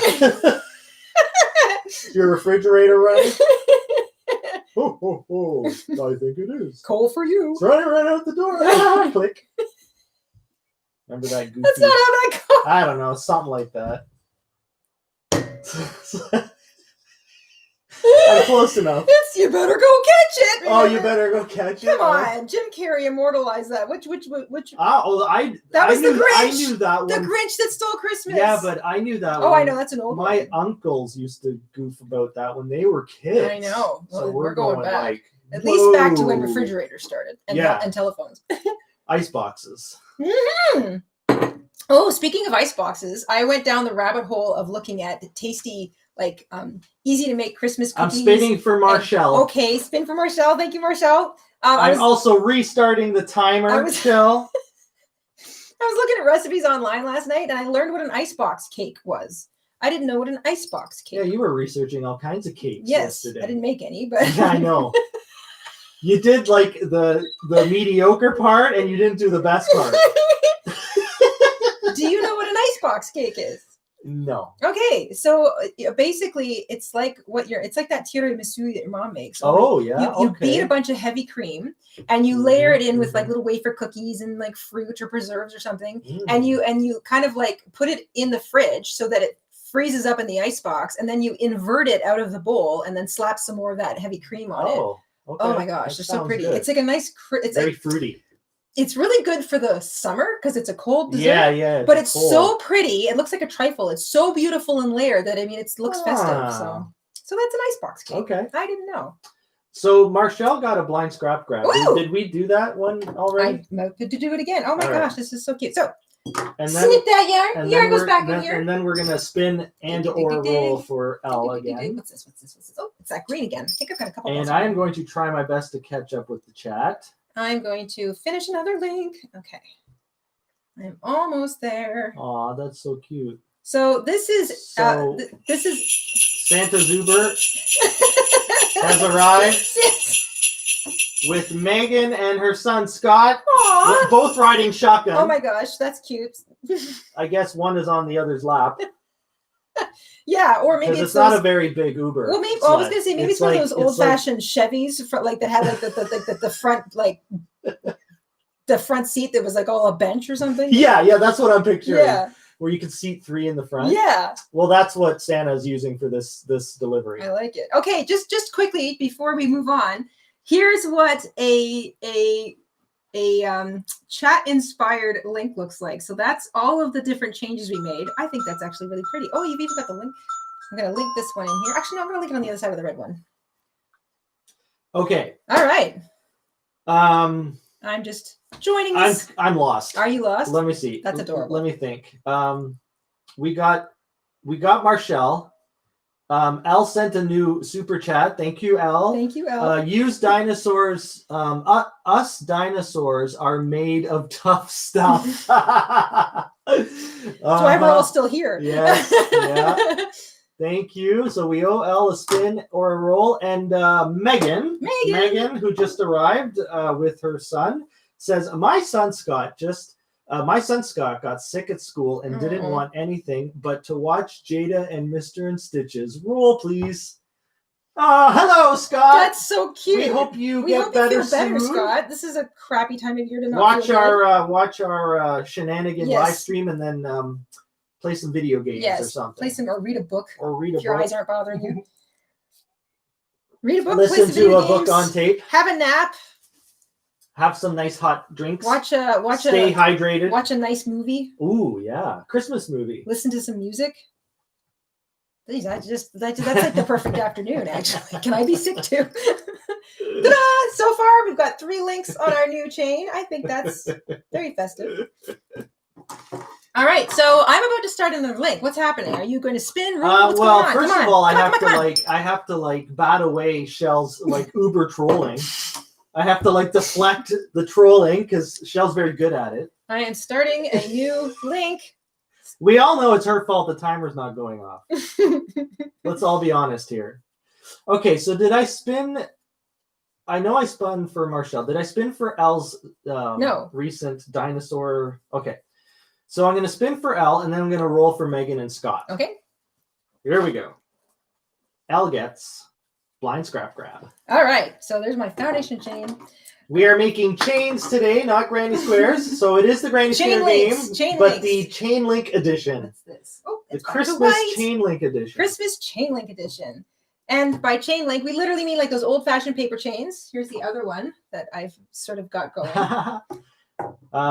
Your refrigerator running? Oh, oh, oh, I think it is. Coal for you. It's running right out the door. Click. Remember that goofy? That's not how that goes. I don't know, something like that. I'm close enough. It's you better go catch it. Oh, you better go catch it. Come on, Jim Carrey immortalized that. Which? That was the Grinch. I knew that one. The Grinch that stole Christmas. Yeah, but I knew that one. Oh, I know that's an old one. My uncles used to goof about that when they were kids. I know. So well, we're going back. Like, at least back to when refrigerators started and telephones. Ice boxes. Mm-hmm. Oh, speaking of ice boxes, I went down the rabbit hole of looking at the tasty, like easy to make Christmas cookies. I'm spinning for Marshall. Okay, spin for Marshall. Thank you, Marshall. I'm also restarting the timer, Michelle. I was looking at recipes online last night, and I learned what an icebox cake was. I didn't know what an icebox cake was. Yeah, you were researching all kinds of cakes yesterday. I didn't make any, but... Yeah, I know. You did, like, the mediocre part, and you didn't do the best part. Do you know what an icebox cake is? No. Okay, so basically, it's like that tiramisu that your mom makes. So you beat a bunch of heavy cream, and you layer it in with like little wafer cookies and like fruit or preserves or something, and you kind of like put it in the fridge so that it freezes up in the icebox, and then you invert it out of the bowl, and then slap some more of that heavy cream on it. Okay. Oh my gosh, they're so pretty. Good. It's like a nice. It's very like, fruity. It's really good for the summer because it's a cold dessert. Yeah. But it's so pretty. It looks like a trifle. It's so beautiful and layered that it looks festive. So that's an icebox cake. Okay. I didn't know. So Marshall got a blind scrap grab. Did we do that one already? I meant to do it again. Oh my gosh, this is so cute. So and then, snip that yarn. Yarn goes back in here. And then we're gonna spin and or roll for L again. What's this? Oh, it's that green again. I think I've got a couple. And I am going to try my best to catch up with the chat. I'm going to finish another link. Okay. I'm almost there. Aw, that's so cute. So this is Santa Zuber has arrived with Megan and her son Scott. Aww. Both riding shotgun. Oh my gosh, that's cute. I guess one is on the other's lap. Yeah, or maybe it's not a very big Uber. Well, maybe I was gonna say maybe it's one of those old-fashioned Chevys, like that had like the front the front seat that was like all a bench or something. Yeah, that's what I'm picturing. Yeah, where you can seat 3 in the front. Yeah. Well, that's what Santa's using for this delivery. I like it. Okay, just quickly before we move on, here's what a chat inspired link looks like. So that's all of the different changes we made. I think that's actually really pretty. Oh, you've even got the link. I'm going to link this one in here. Actually, no, I'm going to link it on the other side of the red one. Okay. All right. I'm just joining this. I'm lost. Are you lost? Let me see. That's adorable. Let me think. We got Marshall. Al sent a new super chat. Thank you, Al. Thank you, Al. Used dinosaurs. Us dinosaurs are made of tough stuff. That's why we're all still here. Yes. Yeah. Thank you. So we owe Elle a spin or a roll. And Megan, who just arrived with her son, says, my son Scott got sick at school and didn't want anything but to watch Jayda and Mr. InStitches. Roll, please. Hello, Scott. That's so cute. We hope you feel better, soon. Scott. This is a crappy time of year to not watch feel watch our shenanigan live stream and then play some video games or something. Play some or read a book. If your eyes aren't bothering you. Read a book. Listen to a book on tape. Have a nap. Have some nice hot drinks. Stay hydrated. Watch a nice movie. Ooh, yeah. Christmas movie. Listen to some music. Please, that's like the perfect afternoon, actually. Can I be sick too? Ta-da! So far, we've got 3 links on our new chain. I think that's very festive. All right, so I'm about to start another link. What's happening? Are you going to spin? What's going on? First of all, I have to bat away Shell's uber trolling. I have to deflect the trolling because Shell's very good at it. I am starting a new link. We all know it's her fault the timer's not going off. Let's all be honest here. Okay, so did I spin? I know I spun for Marshall. Did I spin for Elle's recent dinosaur? Okay. So I'm going to spin for Elle, and then I'm going to roll for Megan and Scott. Okay. Here we go. Elle gets blind scrap grab. All right. So there's my foundation chain. We are making chains today, not granny squares. So it is the granny square game, but the chain link edition. What's this? Oh, the Christmas chain link edition. Christmas chain link edition. And by chain link, we literally mean those old-fashioned paper chains. Here's the other one that I've sort of got going.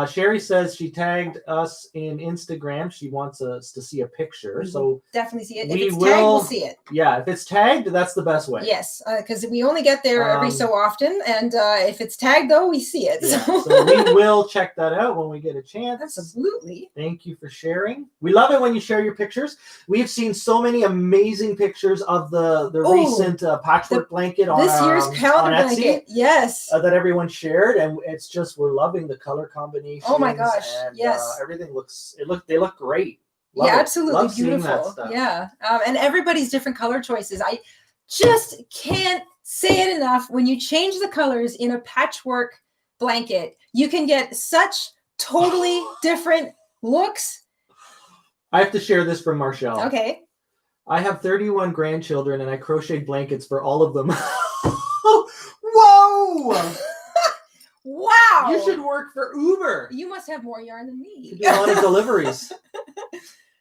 Sherry says she tagged us in Instagram. She wants us to see a picture. So definitely see it. If it's tagged, we'll see it. Yeah, if it's tagged, that's the best way. Yes, because we only get there every so often. And if it's tagged, though, we see it. Yeah, so we will check that out when we get a chance. Absolutely. Thank you for sharing. We love it when you share your pictures. We've seen so many amazing pictures of the recent patchwork blanket on this year's calendar on Etsy, blanket. Yes. That everyone shared. And it's just, we're loving the color combination. Oh my gosh! And, yes, everything they look great. Love it. Absolutely Love beautiful. Yeah, and everybody's different color choices. I just can't say it enough. When you change the colors in a patchwork blanket, you can get such totally different looks. I have to share this from Marshall. Okay. I have 31 grandchildren, and I crocheted blankets for all of them. Whoa! Wow! You should work for Uber. You must have more yarn than me. You do a lot of deliveries.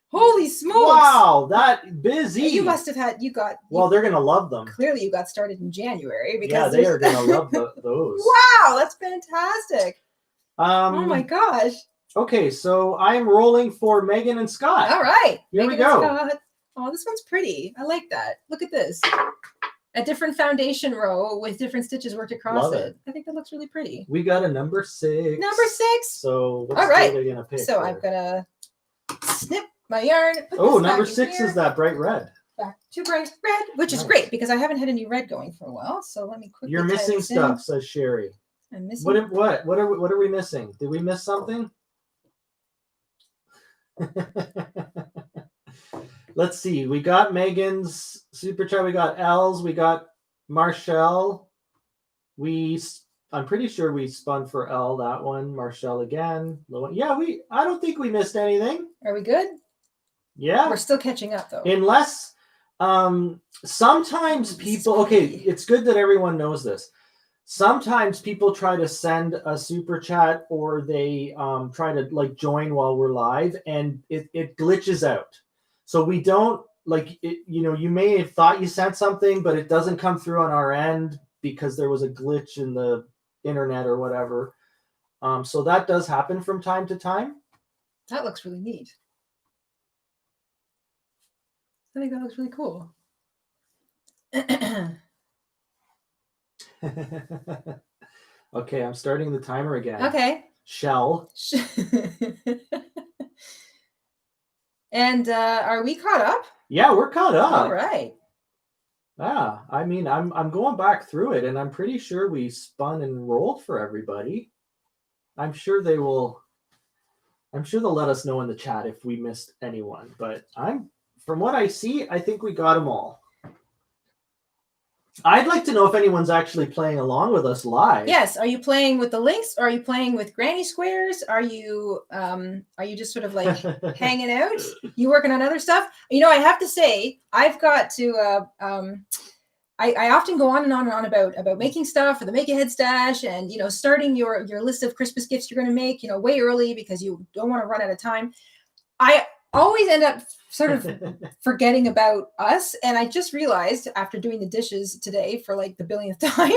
Holy smokes! Wow, that busy. You must have had. Well, they're gonna love them. Clearly, you got started in January because they are gonna love those. Wow, that's fantastic. Oh my gosh. Okay, so I'm rolling for Megan and Scott. All right, here we go. Oh, this one's pretty. I like that. Look at this. A different foundation row with different stitches worked across it. I think that looks really pretty. We got a number 6. Number 6. So what's Jayda gonna pick? So I'm gonna snip my yarn. Oh, number 6 is that bright red. Back to bright red, which is great because I haven't had any red going for a while. So let me quickly. You're missing stuff, says Sherry. I'm missing. What are we missing? Did we miss something? Let's see. We got Megan's super chat. We got Elle's. We got Marshall. I'm pretty sure we spun for Elle that one. Marshall again. Yeah, I don't think we missed anything. Are we good? Yeah. We're still catching up though. Unless sometimes people. Okay, it's good that everyone knows this. Sometimes people try to send a super chat or they try to join while we're live, and it glitches out. So we don't you may have thought you sent something, but it doesn't come through on our end because there was a glitch in the internet or whatever. So that does happen from time to time. That looks really neat. I think that looks really cool. Okay, I'm starting the timer again. Okay. Shell. And are we caught up? Yeah, we're caught up. All right. Yeah, I mean, I'm going back through it, and I'm pretty sure we spun and rolled for everybody. I'm sure they will. I'm sure they'll let us know in the chat if we missed anyone. But from what I see, I think we got them all. I'd like to know if anyone's actually playing along with us live. Yes. Are you playing with the links? Or are you playing with granny squares? Are you just sort of like hanging out? You working on other stuff? You know, I have to say, I've got to. I often go on and on and on about making stuff for the Make Ahead stash, and starting your list of Christmas gifts you're going to make, way early because you don't want to run out of time. I always end up sort of forgetting about us, and I just realized after doing the dishes today for like the billionth time,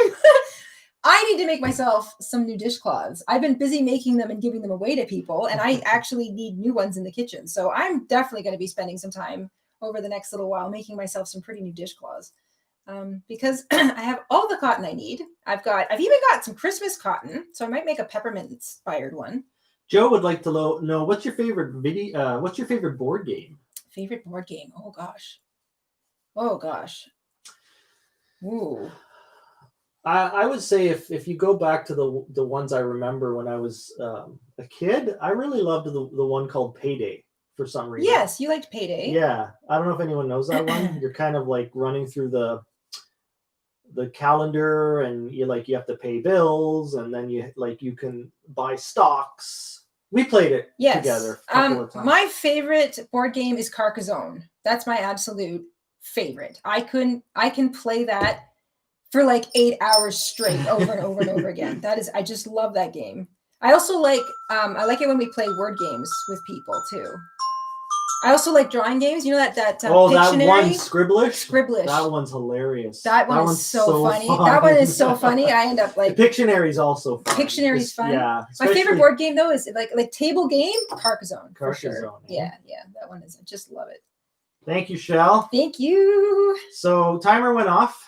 I need to make myself some new dishcloths. I've been busy making them and giving them away to people, and I actually need new ones in the kitchen. So I'm definitely going to be spending some time over the next little while making myself some pretty new dishcloths. Because I have all the cotton I need. I've even got some Christmas cotton, so I might make a peppermint inspired one. Joe would like to know what's your favorite what's your favorite board game? Favorite board game? Oh gosh. Ooh. I would say if you go back to the ones I remember when I was a kid, I really loved the one called Payday. For some reason. Yes, you liked Payday. Yeah, I don't know if anyone knows that one. You're kind of like running through the calendar, and you have to pay bills, and then you can buy stocks. We played it together a couple of times. My favorite board game is Carcassonne. That's my absolute favorite. I can play that for like 8 hours straight over and over and over again. I just love that game. I also like I like it when we play word games with people too. I also like drawing games. You know that that Pictionary? one Scribblish? Scribblish. That one's hilarious. That one is so funny. That one is so funny. I end up like Pictionary's also fun. Pictionary's fun. Yeah. My favorite board game though is like table game, Carcassonne. For sure. Yeah. Yeah. That one is. I just love it. Thank you, Shell. Thank you. So timer went off.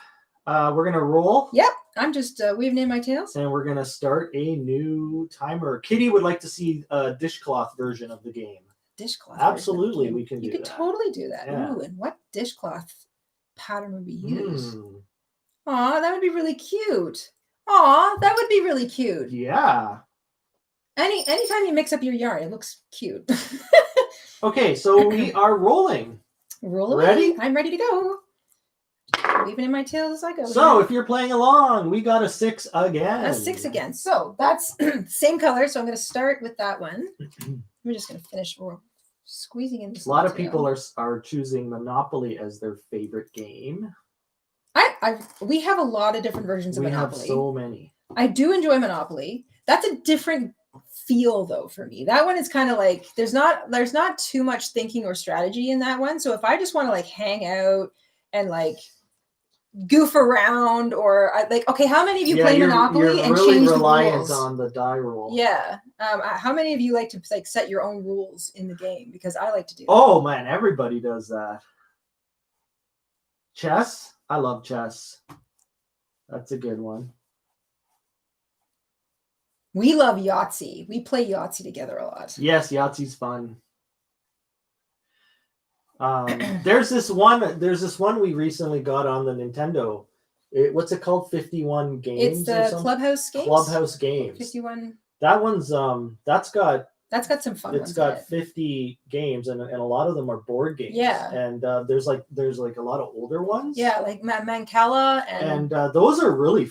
We're gonna roll. Yep. I'm just weaving in my tails. And we're gonna start a new timer. Kitty would like to see a dishcloth version of the game. Dishcloth. Absolutely, we can do that. You could totally do that. Yeah. Ooh, and what dishcloth pattern would we use? Aw, that would be really cute. Aw, that would be really cute. Yeah. Anytime you mix up your yarn, it looks cute. Okay, so we are rolling. Rolling. Ready? I'm ready to go. Weaving in my tails as I go. So if you're playing along, we got a 6 again. A 6 again. So that's same color. So I'm going to start with that one. I'm just going to finish squeezing in this. A lot of people are choosing Monopoly as their favorite game. We have a lot of different versions of Monopoly. We have so many. I do enjoy Monopoly. That's a different feel though for me. That one is kind of like there's not too much thinking or strategy in that one. So if I just want to like hang out and like goof around, or okay, how many of you play Monopoly and really change reliant the rules on the die roll? Yeah. How many of you like to like set your own rules in the game? Because I like to do that. Oh man, everybody does that. Chess? I love chess. That's a good one. We love Yahtzee. We play Yahtzee together a lot. Yes, Yahtzee's fun. There's this one we recently got on the Nintendo. What's it called? 51 games. It's the Clubhouse games. Clubhouse games. 51. That one's that's got some fun. It's got 50 games, and a lot of them are board games. Yeah. And there's like a lot of older ones. Yeah, like Mancala and those are really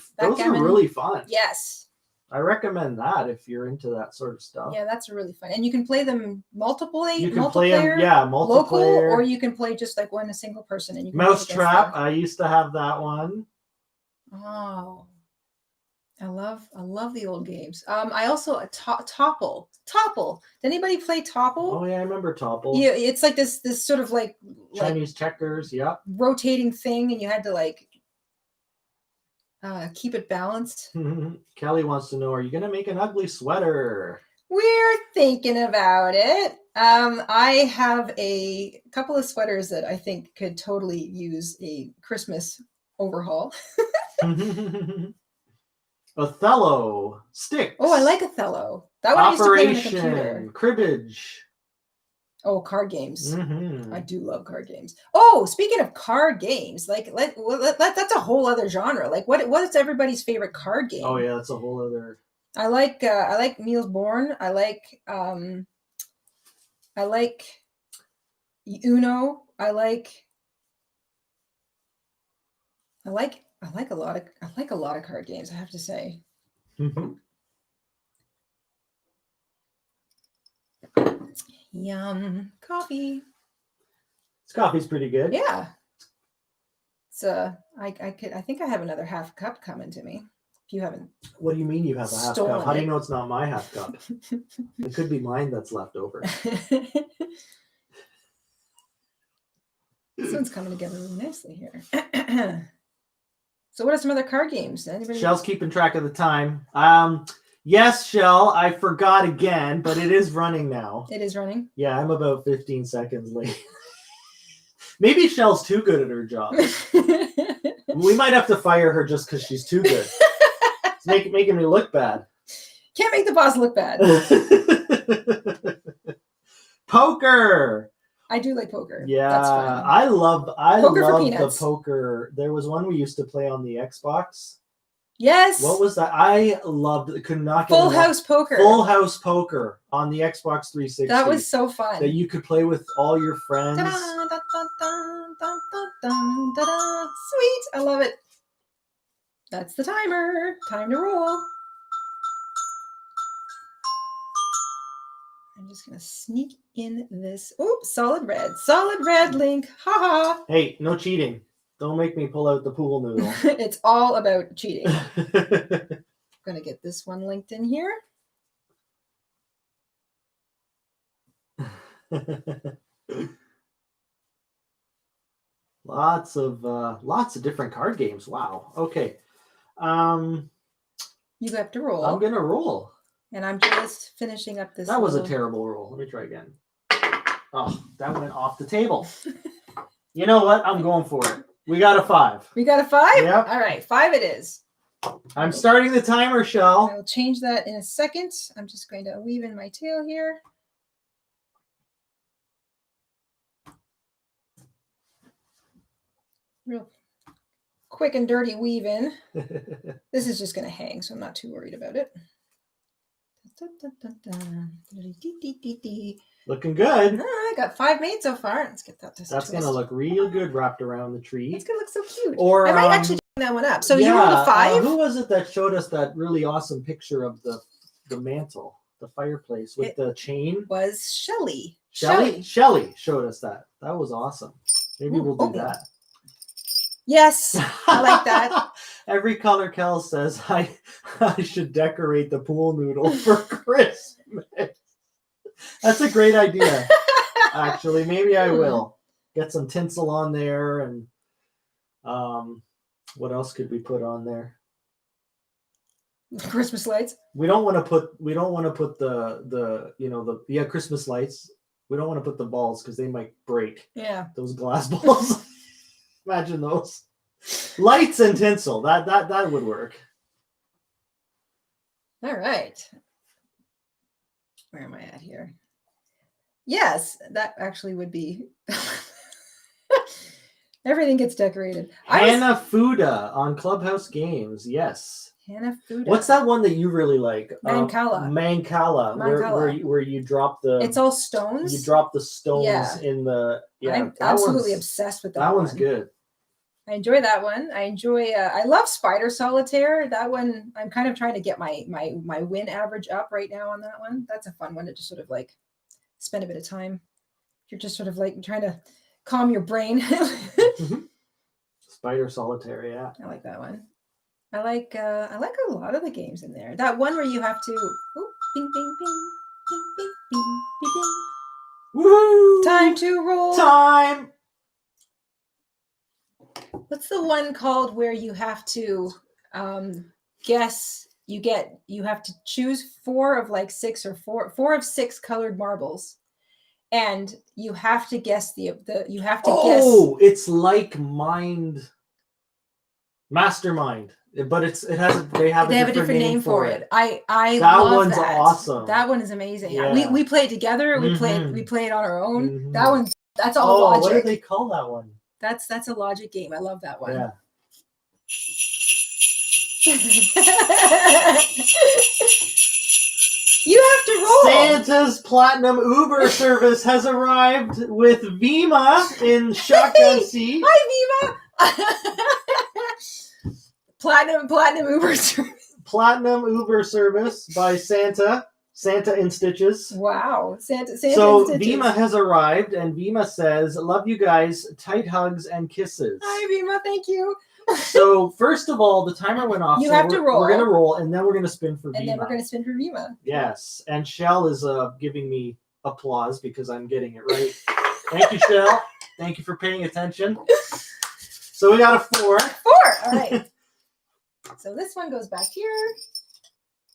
fun. Yes. I recommend that if you're into that sort of stuff. Yeah, that's really fun. And you can play them multiplayer. You can play them, multiplayer. Local, or you can play just like a single person. And you can Mousetrap. I used to have that one. Oh, I love the old games. I also Topple. Did anybody play Topple? Oh yeah, I remember Topple. Yeah, it's like this sort of like Chinese checkers. Yeah. Rotating thing, and you had to like keep it balanced. Kelly wants to know, are you going to make an ugly sweater? We're thinking about it. I have a couple of sweaters that I think could totally use a Christmas overhaul. Othello sticks. Oh, I like Othello. That one I used to play on the computer. Cribbage. Oh, card games. Mm-hmm. I do love card games. Oh, speaking of card games, like that's a whole other genre. Like what is everybody's favorite card game? Oh yeah, that's a whole other. I like Meals Born. I like Uno. I like a lot of card games, I have to say. Mm-hmm. Yum. Coffee. This coffee's pretty good. Yeah. It's I think I have another half cup coming to me. If you haven't. What do you mean you have a half stolen cup? How do you it. know it's not my half cup? It could be mine that's left over. This one's coming together really nicely here. So what are some other card games? Anybody? Shell's keeping track of the time. Yes, Shell, I forgot again, but it is running now. It is running? Yeah, I'm about 15 seconds late. Maybe Shell's too good at her job. We might have to fire her just because she's too good. It's making me look bad. Can't make the boss look bad. Poker. I do like poker. Yeah, that's fun. I love the poker. There was one we used to play on the Xbox. Yes. What was that? I loved it. Could not get Full House Poker. Full House Poker on the Xbox 360. That was so fun. That you could play with all your friends. Sweet. I love it. That's the timer. Time to roll. I'm just going to sneak in this. Oops, solid red. Solid red link. Ha ha. Hey, no cheating. Don't make me pull out the pool noodle. It's all about cheating. I'm going to get this one linked in here. Lots of different card games. Wow. Okay. You have to roll. I'm gonna roll. And I'm just finishing up this. That was a terrible roll. Let me try again. Oh, that went off the table. You know what? I'm going for it. We got a 5. We got a 5? Yep. All right, 5 it is. I'm starting the timer, Shell. I'll change that in a second. I'm just going to weave in my tail here. Real quick and dirty weave in. This is just going to hang, so I'm not too worried about it. Looking good. I got 5 made so far. Let's get that. That's going to look real good wrapped around the tree. It's going to look so cute. Or I might actually turn that one up. So yeah, you rolled a 5? Who was it that showed us that really awesome picture of the mantle, the fireplace with the chain? Was Shelly. Shelly showed us that. That was awesome. Maybe we'll do that. Yes, I like that. Every color Kel says I should decorate the pool noodle for Christmas. That's a great idea. Actually, maybe I will get some tinsel on there, and what else could we put on there? Christmas lights. We don't want to put the Christmas lights. We don't want to put the balls because they might break. Yeah, those glass balls. Imagine those lights and tinsel. That would work. All right. Where am I at here? Yes, that actually would be. Everything gets decorated. Hanafuda on Clubhouse Games. Yes. Hanafuda. What's that one that you really like? Mancala. Where you drop the. It's all stones. You drop the stones in the. Yeah, I'm absolutely obsessed with that. That one's good. I enjoy that one. I love Spider Solitaire. That one, I'm kind of trying to get my win average up right now on that one. That's a fun one to just sort of like spend a bit of time. You're just sort of like trying to calm your brain. Spider Solitaire, yeah. I like that one. I like a lot of the games in there. That one where you have to bing bing bing bing bing bing bing bing. Woo! Time to roll. Time. What's the one called where you have to guess? You have to choose 4 of like 6 or 4 of 6 colored marbles, and you have to guess you have to guess. Oh, it's like Mastermind. But they have a different name for it. I that love one's that. awesome. That one is amazing. Yeah. We play it together. We play it on our own. That that's all logic. What do they call that one? That's a logic game. I love that one. Yeah. You have to roll. Santa's Platinum Uber service has arrived with Vima in shotgun seat. Hi, Vima. Platinum Uber service. Platinum Uber service by Santa InStitches. Wow. Santa So InStitches. Vima has arrived, and Vima says, "Love you guys. Tight hugs and kisses." Hi, Vima. Thank you. So first of all, the timer went off. You have to roll. We're gonna roll, and then we're gonna spin for Vima. And then we're gonna spin for Vima. Yes, and Shell is giving me applause because I'm getting it right. Thank you, Shell. Thank you for paying attention. So we got a 4. 4. All right. So this one goes back here,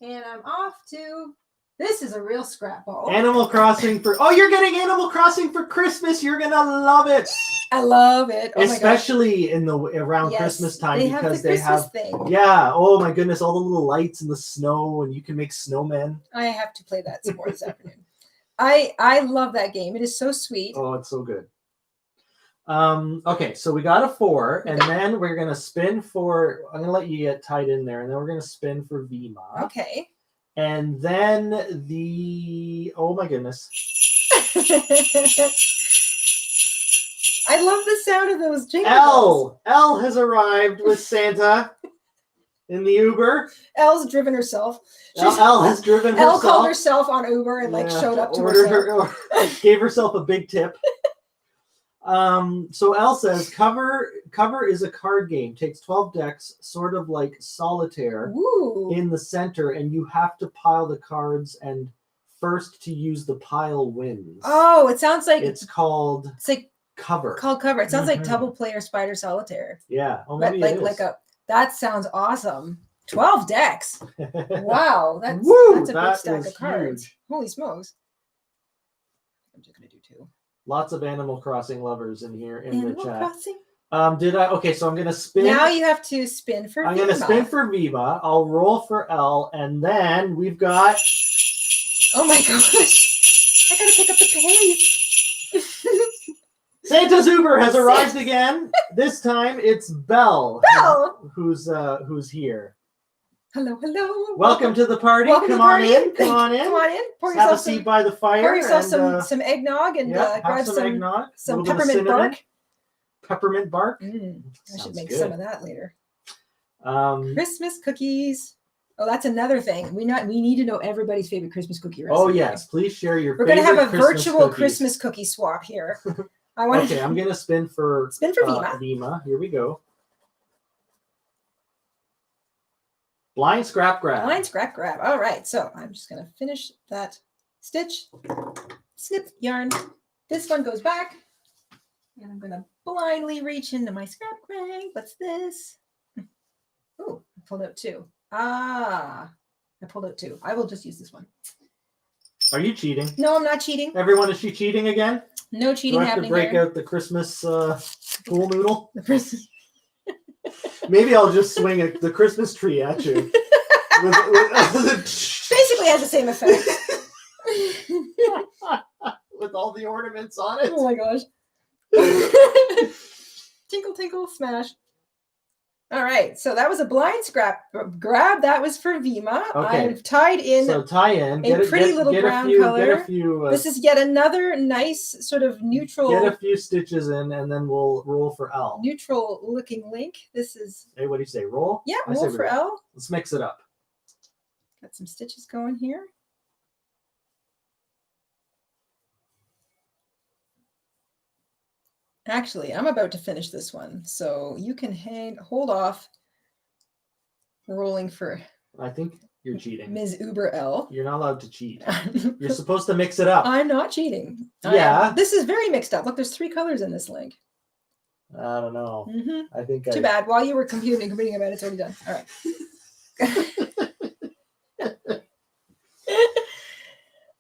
and I'm off to. This is a real scrap ball. Animal Crossing for. Oh, you're getting Animal Crossing for Christmas. You're gonna love it. I love it. Oh Especially in around Christmas time because they have thing. Yeah. Oh my goodness, all the little lights and the snow, and you can make snowmen. I have to play that some more this afternoon. I love that game. It is so sweet. Oh, it's so good. Okay, so we got a 4, and then we're gonna spin for. I'm gonna let you get tied in there, and then we're gonna spin for Vima. Okay. And then oh my goodness. I love the sound of those jingle bells. Elle has arrived with Santa in the Uber. Elle's driven herself. Elle has driven herself. Elle called herself on Uber and showed up to herself. Gave herself a big tip. So Elle says, cover is a card game. Takes 12 decks, sort of like solitaire. Ooh. In the center, and you have to pile the cards, and first to use the pile wins. Oh, it sounds like it's called Cover. Called Cover. It sounds like double player Spider Solitaire. Yeah. Oh, maybe it is. That sounds awesome. 12 decks. Wow. That's a big stack of cards. Huge. Holy smokes. I'm just gonna do 2. Lots of Animal Crossing lovers in here in the chat. Crossing? Okay, so I'm gonna spin. Now you have to spin for I'm gonna spin for Viva. I'll roll for Elle, and then we've got. Oh my gosh. I gotta pick up the pace. Santa's Uber has arrived again. This time it's Belle. Who's here. Hello. Welcome to the party. Come on in. Pour have a seat by the fire. Pour yourself some eggnog and grab some eggnog. Some peppermint bark. Peppermint bark. I should make some of that later. Christmas cookies. Oh, that's another thing. We need to know everybody's favorite Christmas cookie recipe. Oh yes, please share your. We're gonna have a virtual Christmas cookie swap here. Okay, I'm gonna spin for Vima. Vima. Here we go. Blind scrap grab. All right, so I'm just gonna finish that stitch. Snip yarn. This one goes back, and I'm gonna blindly reach into my scrap bag. What's this? Oh, I pulled out 2. I pulled out 2. I will just use this one. Are you cheating? No, I'm not cheating. Everyone, is she cheating again? No cheating happening here. Do I have to break out the Christmas pool noodle? The Christmas. Maybe I'll just swing the Christmas tree at you. Basically has the same effect. With all the ornaments on it. Oh my gosh. Tinkle, tinkle, smash. All right, so that was a blind scrap grab. That was for Vima. Okay. I've tied in a pretty little brown color. This is yet another nice sort of neutral. Get a few stitches in, and then we'll roll for Elle. Neutral looking link. This is. Hey, what do you say? Roll? Yeah, roll for Elle. Let's mix it up. Got some stitches going here. Actually, I'm about to finish this one, so you can hold off rolling for. I think you're cheating. Ms. Uber L. You're not allowed to cheat. You're supposed to mix it up. I'm not cheating. Yeah. This is very mixed up. Look, there's 3 colors in this link. I don't know. I think Too bad. While you were computing about it, it's already done. All right.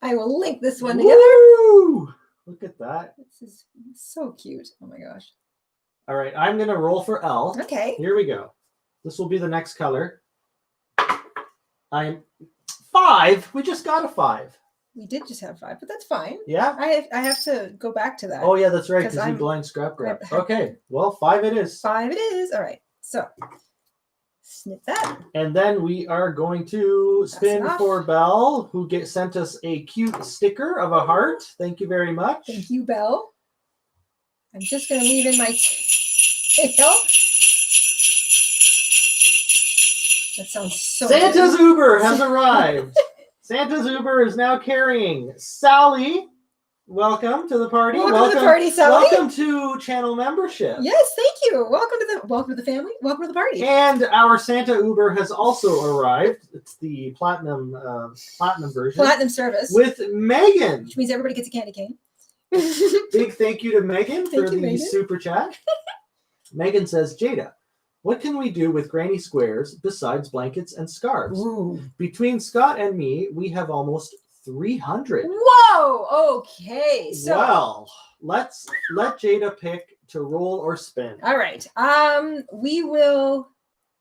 I will link this one together. Woo! Look at that. This is so cute. Oh my gosh. All right, I'm going to roll for Elle. Okay. Here we go. This will be the next color. I'm 5. We just got a 5. We did just have 5, but that's fine. Yeah? I have to go back to that. Oh, yeah, that's right, 'Cause because you I'm- blind scrap grab. Okay, well, 5 it is. 5 it is. All right. So snip that. And then we are going to spin off. for Belle, who sent us a cute sticker of a heart. Thank you very much. Thank you, Belle. I'm just going to leave in my tail. That sounds so Santa's good. Uber has arrived. Santa's Uber is now carrying Sally. Welcome to the party. Welcome to the party, Sally. Welcome to channel membership. Yes, thank you. Welcome to the family. Welcome to the party. And our Santa Uber has also arrived. It's the platinum version. Platinum service. With Megan. Which means everybody gets a candy cane. Big thank you to Megan for the Megan. super chat. Megan says, Jayda, what can we do with granny squares besides blankets and scarves? Ooh. Between Scott and me, we have almost 300. Whoa. Okay. So. Well, let Jayda pick to roll or spin. All right. We will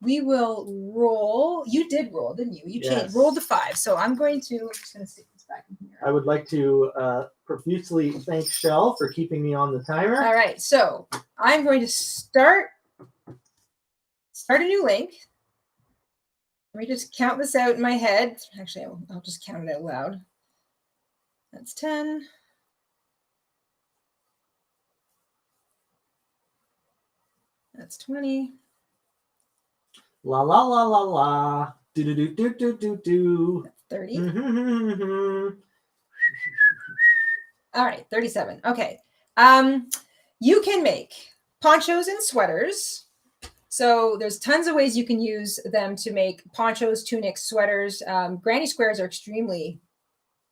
roll. You did roll, didn't you? You changed. Yes. Rolled to 5. So I'm just gonna stick this back in here. I would like to profusely thank Shell for keeping me on the timer. All right. So I'm going to start a new link. Let me just count this out in my head. Actually, I'll just count it out loud. That's 10. That's 20. La la la la la. Do do do do do do do. 30. Mm-hmm. All right, 37. Okay. You can make ponchos and sweaters. So there's tons of ways you can use them to make ponchos, tunics, sweaters. Granny squares are extremely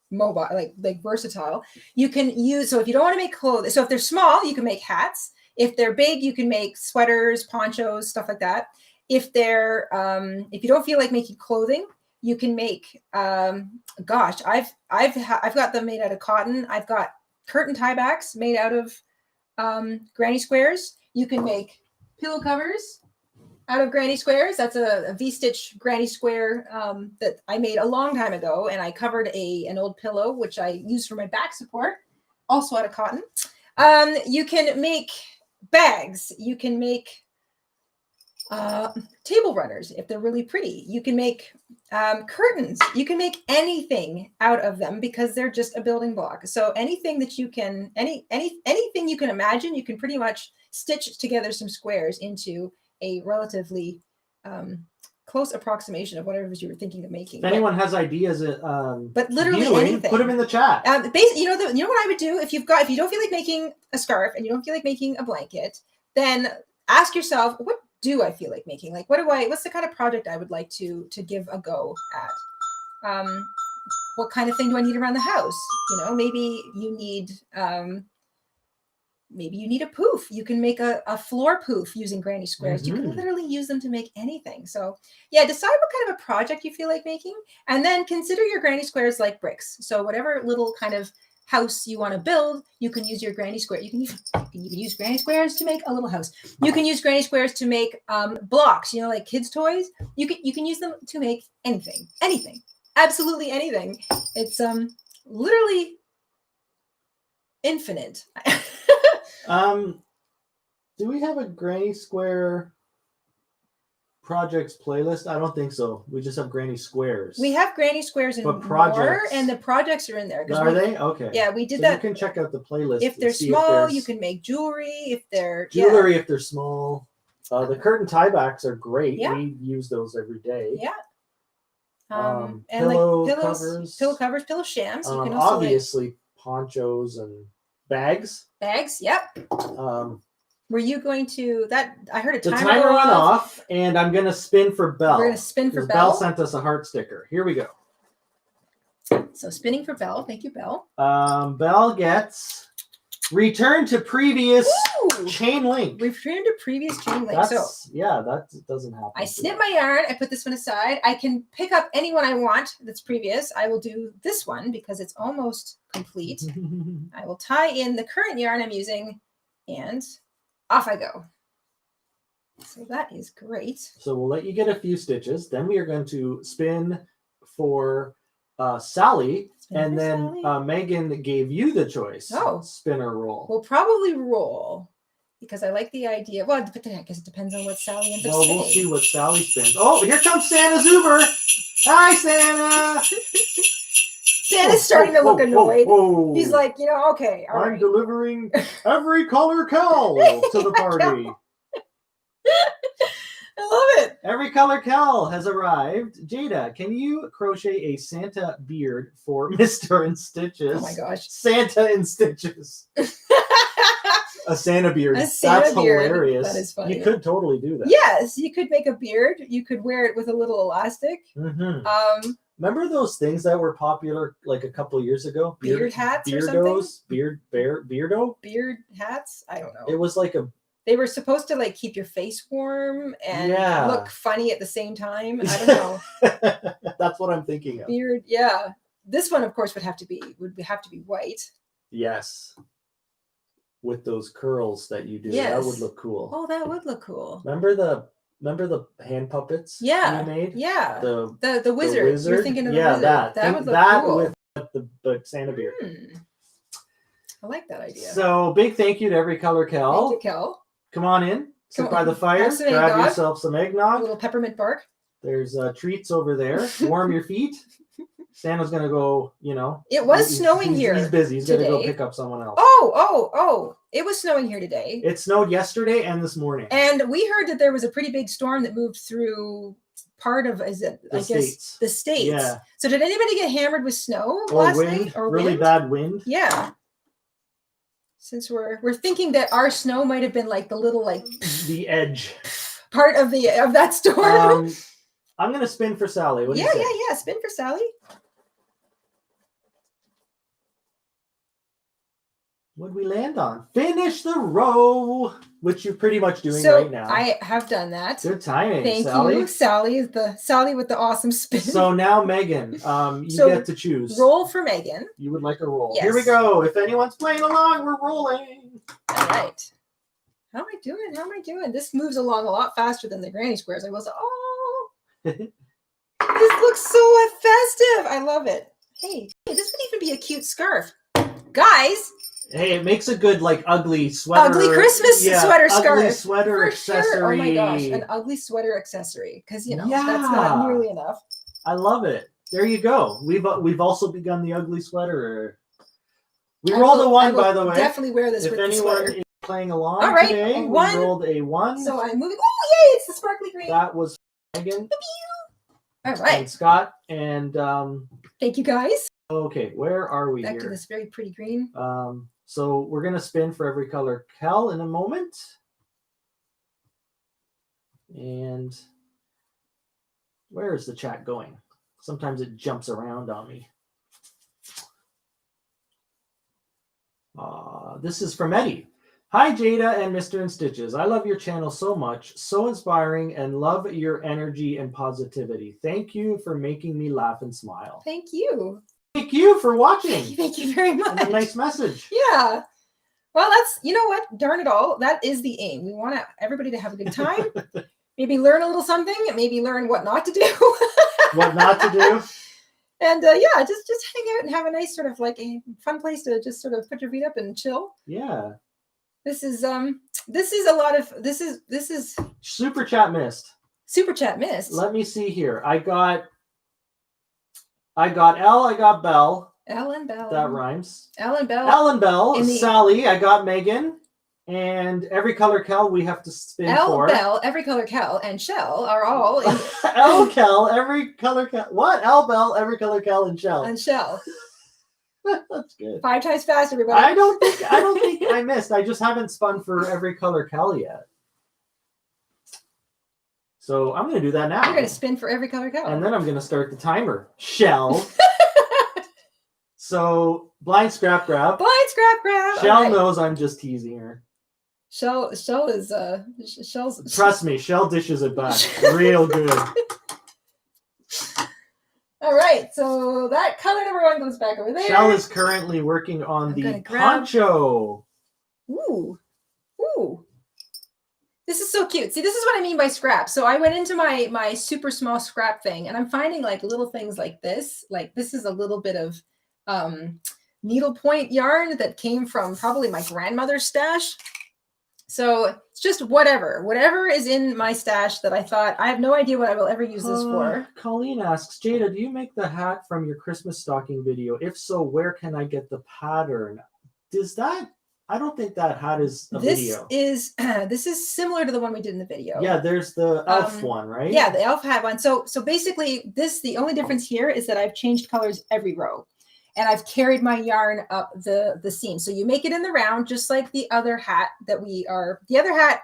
mobile, like versatile. You can use, so if you don't want to make clothes, so if they're small, you can make hats. If they're big, you can make sweaters, ponchos, stuff like that. If they're, if you don't feel like making clothing, you can make, gosh, I've got them made out of cotton. I've got curtain tiebacks made out of granny squares. You can make pillow covers out of granny squares. That's a V-stitch granny square that I made a long time ago, and I covered an old pillow, which I use for my back support, also out of cotton. You can make bags. You can make table runners if they're really pretty. You can make curtains. You can make anything out of them because they're just a building block. So anything that you can, anything you can imagine, you can pretty much stitch together some squares into a relatively close approximation of whatever it was you were thinking of making. If anyone has ideas, but literally anything, put them in the chat. Basically, you know what I would do if you don't feel like making a scarf and you don't feel like making a blanket, then ask yourself, what do I feel like making? Like, what's the kind of project I would like to give a go at? What kind of thing do I need around the house? You know, maybe you need a poof. You can make a floor poof using granny squares. You can literally use them to make anything. So yeah, decide what kind of a project you feel like making, and then consider your granny squares like bricks. So whatever little kind of house you want to build, you can use your granny square. You can use granny squares to make a little house. You can use granny squares to make blocks, you know, like kids' toys. You can use them to make anything, absolutely anything. It's literally infinite. Do we have a granny square projects playlist? I don't think so. We just have granny squares. We have granny squares and more, and the projects are in there. Are they? Okay. Yeah, we did so that. You can check out the playlist. If they're small, you can make jewelry. If they're if they're small. The curtain tiebacks are great. Yeah. We use those every day. Yeah. And pillow like covers, pillow shams. You can also obviously ponchos and bags. Bags, yep. Were you going to that? I heard a timer. The timer went off, and I'm gonna spin for Belle. We're gonna spin for Belle. Belle sent us a heart sticker. Here we go. So spinning for Belle. Thank you, Belle. Belle gets return to previous chain link. Return to previous chain link. That doesn't happen. I snip my yarn. I put this one aside. I can pick up any one I want that's previous. I will do this one because it's almost complete. I will tie in the current yarn I'm using, and off I go. So that is great. So we'll let you get a few stitches. Then we are going to spin for Sally. And then Megan gave you the choice. Oh. Spin or roll. We'll probably roll because I like the idea. Well, but I guess it depends on what Sally ends up Well, spinning. we'll see what Sally spins. Oh, here comes Santa's Uber. Hi, Santa. Santa's starting to look annoyed. Whoa. He's like, you know, okay, all I'm right. delivering every color cowl to the party. I love it. Every color cowl has arrived. Jayda, can you crochet a Santa beard for Mr. InStitches? Oh my gosh. Santa InStitches. A Santa beard. A Santa That's beard. hilarious. That is funny. You could totally do that. Yes, you could make a beard. You could wear it with a little elastic. Mm-hmm. Remember those things that were popular like a couple years ago? Beard hats or Beardos? something? Beardo? Beard hats? I don't know. It was like a... They were supposed to like keep your face warm and look funny at the same time. I don't know. That's what I'm thinking of. Beard, yeah. This one, of course, would have to be white. Yes. With those curls that you do, yes. that would look cool. Oh, that would look cool. Remember the hand puppets? Yeah, you made? Yeah. The wizard. The wizard. You're thinking of the wizard. That would look cool. With the Santa beard. I like that idea. So big thank you to Every Color Cal. Thank you, Cal. Come on in. Sit by the fire. Grab yourself some eggnog. A little peppermint bark. There's treats over there. Warm your feet. Santa's gonna go, you know. It was snowing here. He's busy. He's today. Gonna go pick up someone else. Oh! It was snowing here today. It snowed yesterday and this morning. And we heard that there was a pretty big storm that moved through part of the states. Yeah. So did anybody get hammered with snow last night? Or really bad wind? Yeah. Since we're thinking that our snow might have been like the little the edge part of that storm. I'm gonna spin for Sally. What do you say? Yeah. Spin for Sally. What did we land on? Finish the row, which you're pretty much doing right now. I have done that. Good timing. Thank Sally. you. Sally is the Sally with the awesome spin. So now Megan, you get to choose. Roll for Megan. You would like a roll. Yes. Here we go. If anyone's playing along, we're rolling. All right. How am I doing? This moves along a lot faster than the granny squares. I was this looks so festive. I love it. Hey, this would even be a cute scarf. Guys. Hey, it makes a good ugly sweater. Ugly Christmas sweater scarf. Ugly sweater for accessory. Sure. Oh my gosh, an ugly sweater accessory. Because that's not nearly enough. I love it. There you go. We've also begun the ugly sweater. We rolled a 1, by the way. Definitely wear this with the sweater. If anyone is playing along all right, today, we rolled a 1. So I'm moving. Oh yay! It's the sparkly green. That was Megan. All right. And Scott and thank you guys. Okay, where are we Back here? to this very pretty green. So we're gonna spin for Every Color Cal in a moment. And where is the chat going? Sometimes it jumps around on me. This is from Eddie. Hi, Jayda and Mr. InStitches. I love your channel so much. So inspiring and love your energy and positivity. Thank you for making me laugh and smile. Thank you. Thank you for watching. Thank you very much. And a nice message. Yeah. Well, you know what? Darn it all. That is the aim. We want everybody to have a good time. Maybe learn a little something. Maybe learn what not to do. What not to do. And just hang out and have a nice sort of a fun place to just sort of put your feet up and chill. Yeah. This is Super Chat missed. Super Chat missed. Let me see here. I got L, I got Bell. L and Bell. That rhymes. L and Bell. L and Bell. Sally, I got Megan. And Every Color Cal we have to spin for. L, Bell, Every Color Cal, and Shell are all in L, Cal, Every Color Cal. What? L, Bell, Every Color Cal, and Shell. And Shell. That's good. 5 times fast, everybody. I don't think I missed. I just haven't spun for Every Color Cal yet. So I'm going to do that now. I'm going to spin for Every Color Cal. And then I'm going to start the timer. Shell. So blind scrap grab. Blind scrap grab. Shell knows I'm just teasing her. Shell is Shell's. Trust me, Shell dishes it back real good. All right, so that color number 1 goes back over there. Shell is currently working on the poncho. Ooh. This is so cute. See, this is what I mean by scrap. So I went into my super small scrap thing, and I'm finding like little things like this. Like this is a little bit of needlepoint yarn that came from probably my grandmother's stash. So it's just whatever is in my stash that I thought, I have no idea what I will ever use this for. Colleen asks, Jayda, do you make the hat from your Christmas stocking video? If so, where can I get the pattern? Does that, I don't think that hat is a video. This is similar to the one we did in the video. Yeah, there's the elf one, right? Yeah, the elf hat one. So basically the only difference here is that I've changed colors every row. And I've carried my yarn up the seam. So you make it in the round, just like the other hat that the other hat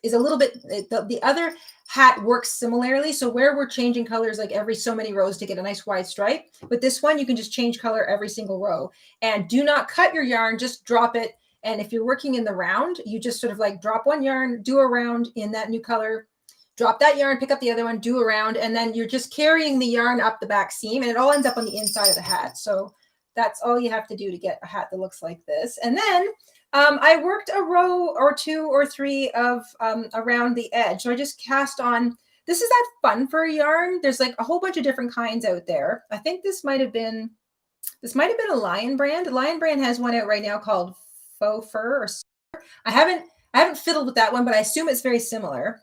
is a little bit, the other hat works similarly. So where we're changing colors like every so many rows to get a nice wide stripe. But this one, you can just change color every single row. And do not cut your yarn, just drop it. And if you're working in the round, you just sort of like drop one yarn, do a round in that new color, drop that yarn, pick up the other one, do a round, and then you're just carrying the yarn up the back seam, and it all ends up on the inside of the hat. So that's all you have to do to get a hat that looks like this. And then I worked a row or two or three of around the edge. So I just cast on, this is that fun fur yarn. There's like a whole bunch of different kinds out there. I think this might have been a Lion brand. Lion brand has one out right now called Faux Fur. I haven't fiddled with that one, but I assume it's very similar.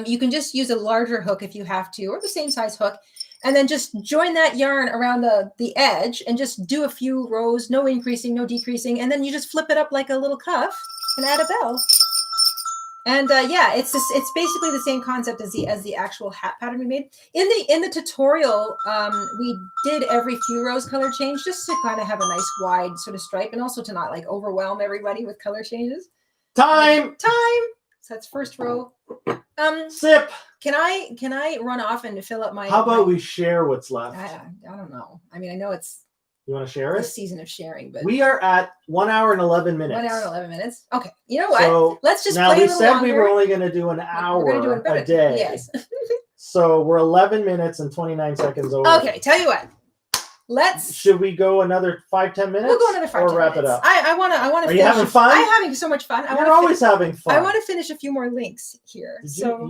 You can just use a larger hook if you have to, or the same size hook, and then just join that yarn around the edge and just do a few rows, no increasing, no decreasing, and then you just flip it up like a little cuff and add a bell. And yeah, it's basically the same concept as the actual hat pattern we made. In the tutorial, we did every few rows color change just to kind of have a nice wide sort of stripe, and also to not like overwhelm everybody with color changes. Time. So that's first row. Sip. Can I run off and fill up my? How about we share what's left? I don't know. I mean, I know it's. You want to share it? The season of sharing, but we are at 1 hour and 11 minutes. 1 hour and 11 minutes. Okay. You know what? So let's just now play we a said longer. We were only going to do an hour a day. Yes. So we're 11 minutes and 29 seconds over. Okay. Tell you what. Should we go another 5-10 minutes? We'll go another 5 or wrap minutes. it up. I want to. Are you having fun? I'm having so much fun. You're always having fun. I want to finish a few more links here.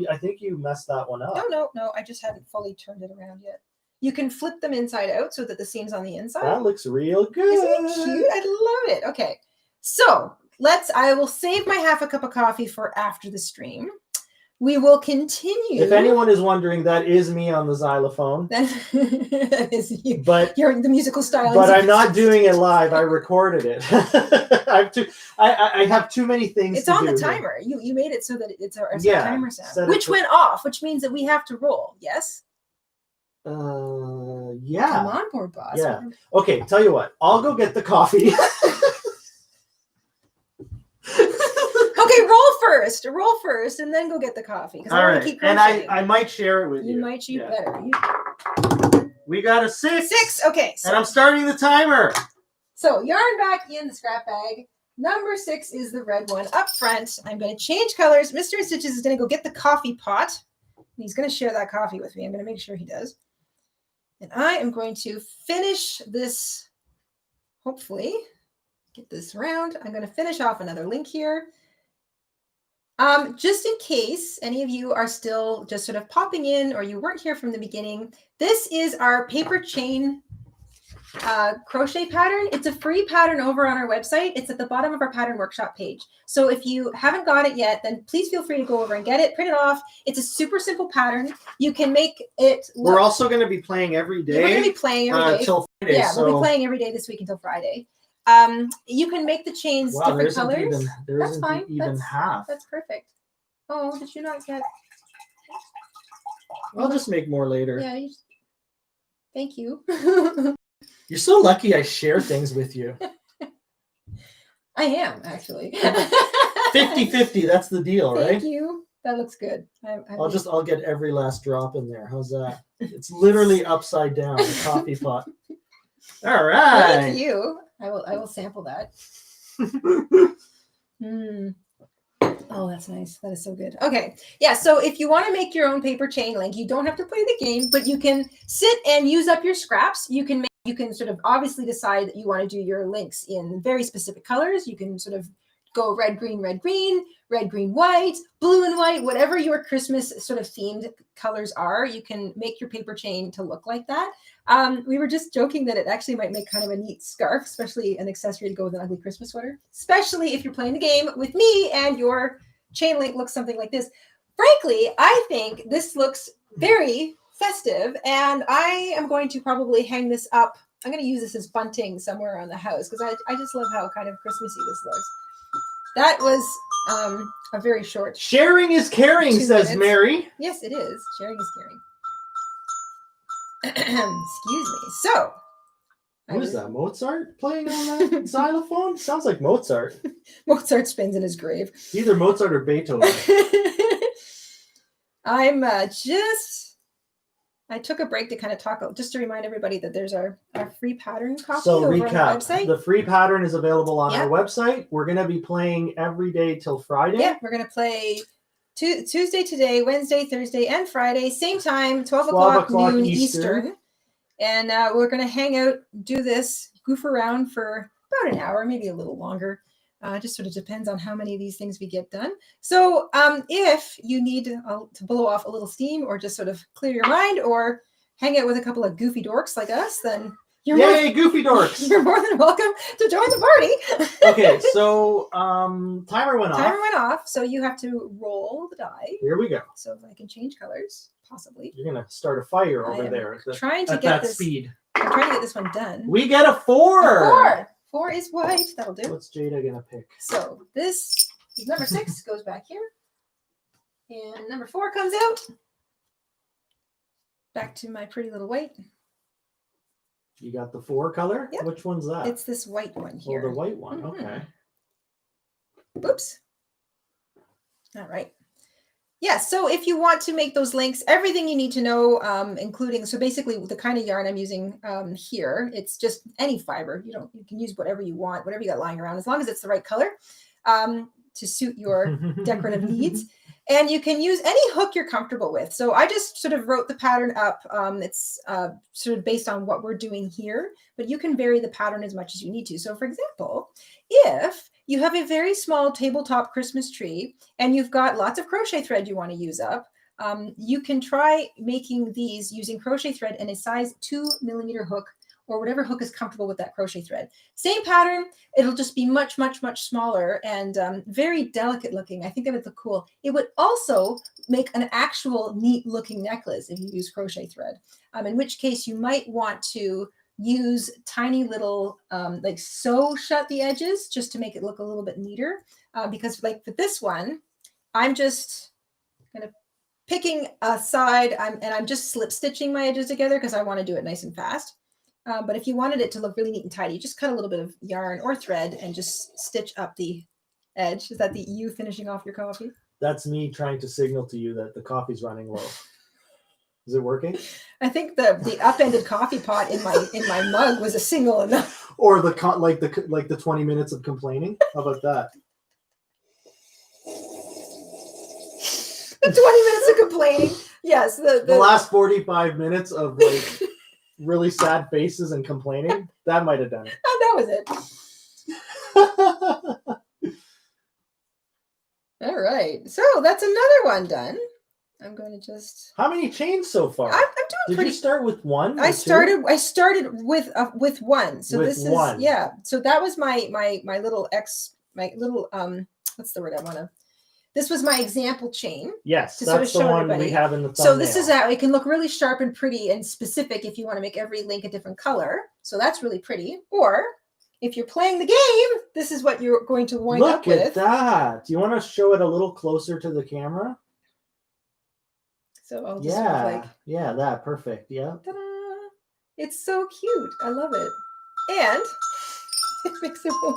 I think you messed that one up. No. I just hadn't fully turned it around yet. You can flip them inside out so that the seam's on the inside. That looks real good. Isn't it cute? I love it. Okay. So I will save my half a cup of coffee for after the stream. We will continue. If anyone is wondering, that is me on the xylophone. That is you. But you're the musical style. But I'm not doing it live. I recorded it. I have too many things. It's on the timer. You made it so that it's our timer sound, which went off, which means that we have to roll. Yes. Yeah. Come on, poor boss. Yeah. Okay. Tell you what. I'll go get the coffee. Okay, roll first, and then go get the coffee. All right, and I might share it with you. You might, better. We got a 6. 6, okay. And I'm starting the timer. So yarn back in the scrap bag. Number 6 is the red one up front. I'm going to change colors. Mr. InStitches is going to go get the coffee pot. He's going to share that coffee with me. I'm going to make sure he does. And I am going to finish this, hopefully, get this round. I'm going to finish off another link here. Just in case any of you are still just sort of popping in or you weren't here from the beginning, this is our paper chain crochet pattern. It's a free pattern over on our website. It's at the bottom of our pattern workshop page. So if you haven't got it yet, then please feel free to go over and get it, print it off. It's a super simple pattern. You can make it look. We're also going to be playing every day. We're going to be playing every day. Until Friday. Yeah, we'll be playing every day this week until Friday. You can make the chains different colors. That's fine. That's half. That's perfect. Oh, did you not get? I'll just make more later. Yeah. Thank you. You're so lucky I share things with you. I am, actually. 50-50, that's the deal, right? Thank you. That looks good. I'll get every last drop in there. How's that? It's literally upside down, the coffee pot. All right. Thank you. I will sample that. Oh, that's nice. That is so good. Okay. Yeah. So if you want to make your own paper chain link, you don't have to play the game, but you can sit and use up your scraps. You can sort of obviously decide that you want to do your links in very specific colors. You can sort of go red, green, red, green, red, green, white, blue and white, whatever your Christmas sort of themed colors are, you can make your paper chain to look like that. We were just joking that it actually might make kind of a neat scarf, especially an accessory to go with an ugly Christmas sweater, especially if you're playing the game with me and your chain link looks something like this. Frankly, I think this looks very festive, and I am going to probably hang this up. I'm going to use this as bunting somewhere around the house because I just love how kind of Christmassy this looks. That was a very short. Sharing is caring, says minutes. Mary. Yes, it is. Sharing is caring. Excuse me. So, what is that? Mozart playing on that xylophone? Sounds like Mozart. Mozart spins in his grave. Either Mozart or Beethoven. I took a break to kind of talk, just to remind everybody that there's our free pattern copy so over recap, on the website. The free pattern is available on our website. We're going to be playing every day till Friday. Yeah, we're going to play Tuesday today, Wednesday, Thursday, and Friday. Same time, 12 o'clock noon Eastern. And we're going to hang out, do this, goof around for about an hour, maybe a little longer. Just sort of depends on how many of these things we get done. So if you need to blow off a little steam or just sort of clear your mind or hang out with a couple of goofy dorks like us, then goofy dorks! You're more than welcome to join the party. Okay, so timer went off. Timer went off, so you have to roll the die. Here we go. So if I can change colors, possibly. You're going to start a fire over there at that speed. I'm trying to get this one done. We get a 4! 4 is white. That'll do. What's Jayda gonna pick? So this is number 6, goes back here. And number 4 comes out. Back to my pretty little white. You got the 4 color? Yep. Which one's that? It's this white one here. Oh, the white one. Okay. Oops. All right. Yeah, so if you want to make those links, everything you need to know, including, so basically the kind of yarn I'm using here, it's just any fiber. You can use whatever you want, whatever you got lying around, as long as it's the right color to suit your decorative needs. And you can use any hook you're comfortable with. So I just sort of wrote the pattern up. It's sort of based on what we're doing here, but you can vary the pattern as much as you need to. So for example, if you have a very small tabletop Christmas tree and you've got lots of crochet thread you want to use up, you can try making these using crochet thread and a size 2mm hook or whatever hook is comfortable with that crochet thread. Same pattern, it'll just be much, much, much smaller and very delicate looking. I think that would look cool. It would also make an actual neat looking necklace if you use crochet thread, in which case you might want to use tiny little, like sew shut the edges just to make it look a little bit neater. Because like for this one, I'm just kind of picking a side and I'm just slip stitching my edges together because I want to do it nice and fast. But if you wanted it to look really neat and tidy, just cut a little bit of yarn or thread and just stitch up the edge. Is that you finishing off your coffee? That's me trying to signal to you that the coffee's running low. Is it working? I think the upended coffee pot in my mug was a signal enough. Or the 20 minutes of complaining. How about that? The 20 minutes of complaining. Yes. The last 45 minutes of like really sad faces and complaining. That might have done it. Oh, that was it. All right. So that's another one done. I'm going to just. How many chains so far? I'm doing pretty. Did you start with one? I started with one. So with this is one. Yeah. So that was my little what's the word I want to. This was my example chain. Yes, that's the one we have in the thumbnail. So this is how it can look really sharp and pretty and specific if you want to make every link a different color. So that's really pretty. Or if you're playing the game, this is what you're going to wind up with. Look at that. Do you want to show it a little closer to the camera? So I'll just sort of yeah, that perfect. Yeah. Ta-da! It's so cute. I love it. And it makes it a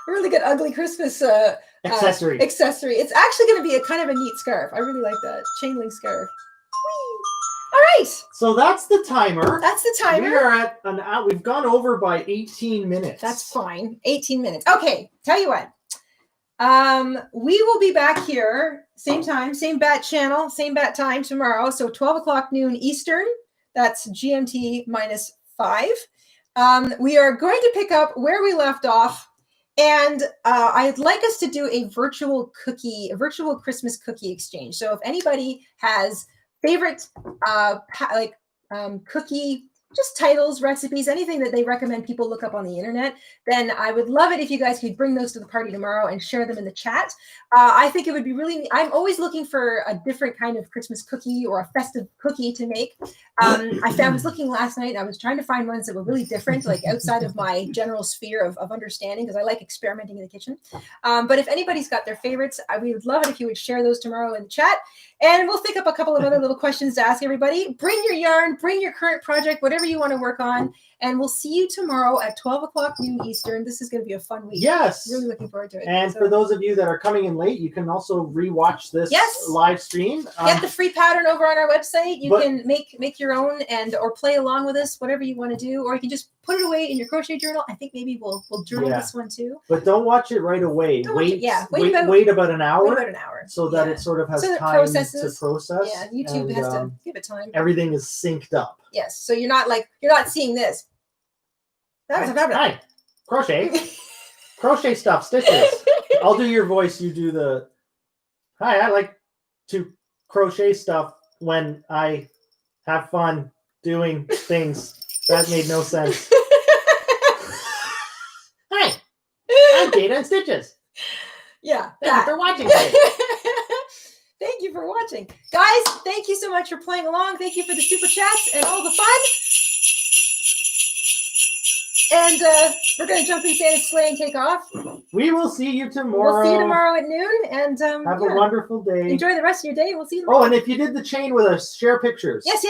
really good ugly Christmas accessory. It's actually going to be a kind of a neat scarf. I really like that chain link scarf. Whee! All right. So that's the timer. That's the timer. We are at an hour. We've gone over by 18 minutes. That's fine. 18 minutes. Okay. Tell you what. We will be back here same time, same bat channel, same bat time tomorrow. So 12 o'clock noon Eastern. That's GMT -5. We are going to pick up where we left off And I'd like us to do a virtual Christmas cookie exchange. So if anybody has favorite cookie, just titles, recipes, anything that they recommend people look up on the internet, then I would love it if you guys could bring those to the party tomorrow and share them in the chat. I think it would be really, I'm always looking for a different kind of Christmas cookie or a festive cookie to make. I was looking last night, I was trying to find ones that were really different, like outside of my general sphere of understanding, because I like experimenting in the kitchen. But if anybody's got their favorites, we would love it if you would share those tomorrow in the chat. And we'll think up a couple of other little questions to ask everybody. Bring your yarn, bring your current project, whatever you want to work on. And we'll see you tomorrow at 12 o'clock noon Eastern. This is going to be a fun week. Yes. Really looking forward to it. And for those of you that are coming in late, you can also rewatch this live stream. Get the free pattern over on our website. You can make your own or play along with us, whatever you want to do. Or you can just put it away in your crochet journal. I think maybe we'll journal this one too. But don't watch it right away. Wait about an hour. Wait about an hour. So that it sort of has time to process. Yeah, YouTube has to give it time. Everything is synced up. Yes. So you're not seeing this. Hi. Crochet stuff, stitches. I'll do your voice. You do the. Hi, I like to crochet stuff when I have fun doing things. That made no sense. Hi, I'm Jayda InStitches. Yeah. Thank you for watching today. Thank you for watching. Guys, thank you so much for playing along. Thank you for the super chats and all the fun. And we're going to jump in Santa's sleigh and take off. We will see you tomorrow. We'll see you tomorrow at noon. And have a wonderful day. Enjoy the rest of your day. We'll see you tomorrow. Oh, and if you did the chain with us, share pictures. Yes.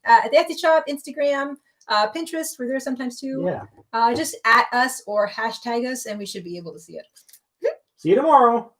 At the Etsy shop, Instagram, Pinterest, we're there sometimes too. Yeah. Just at us or hashtag us, and we should be able to see it. See you tomorrow.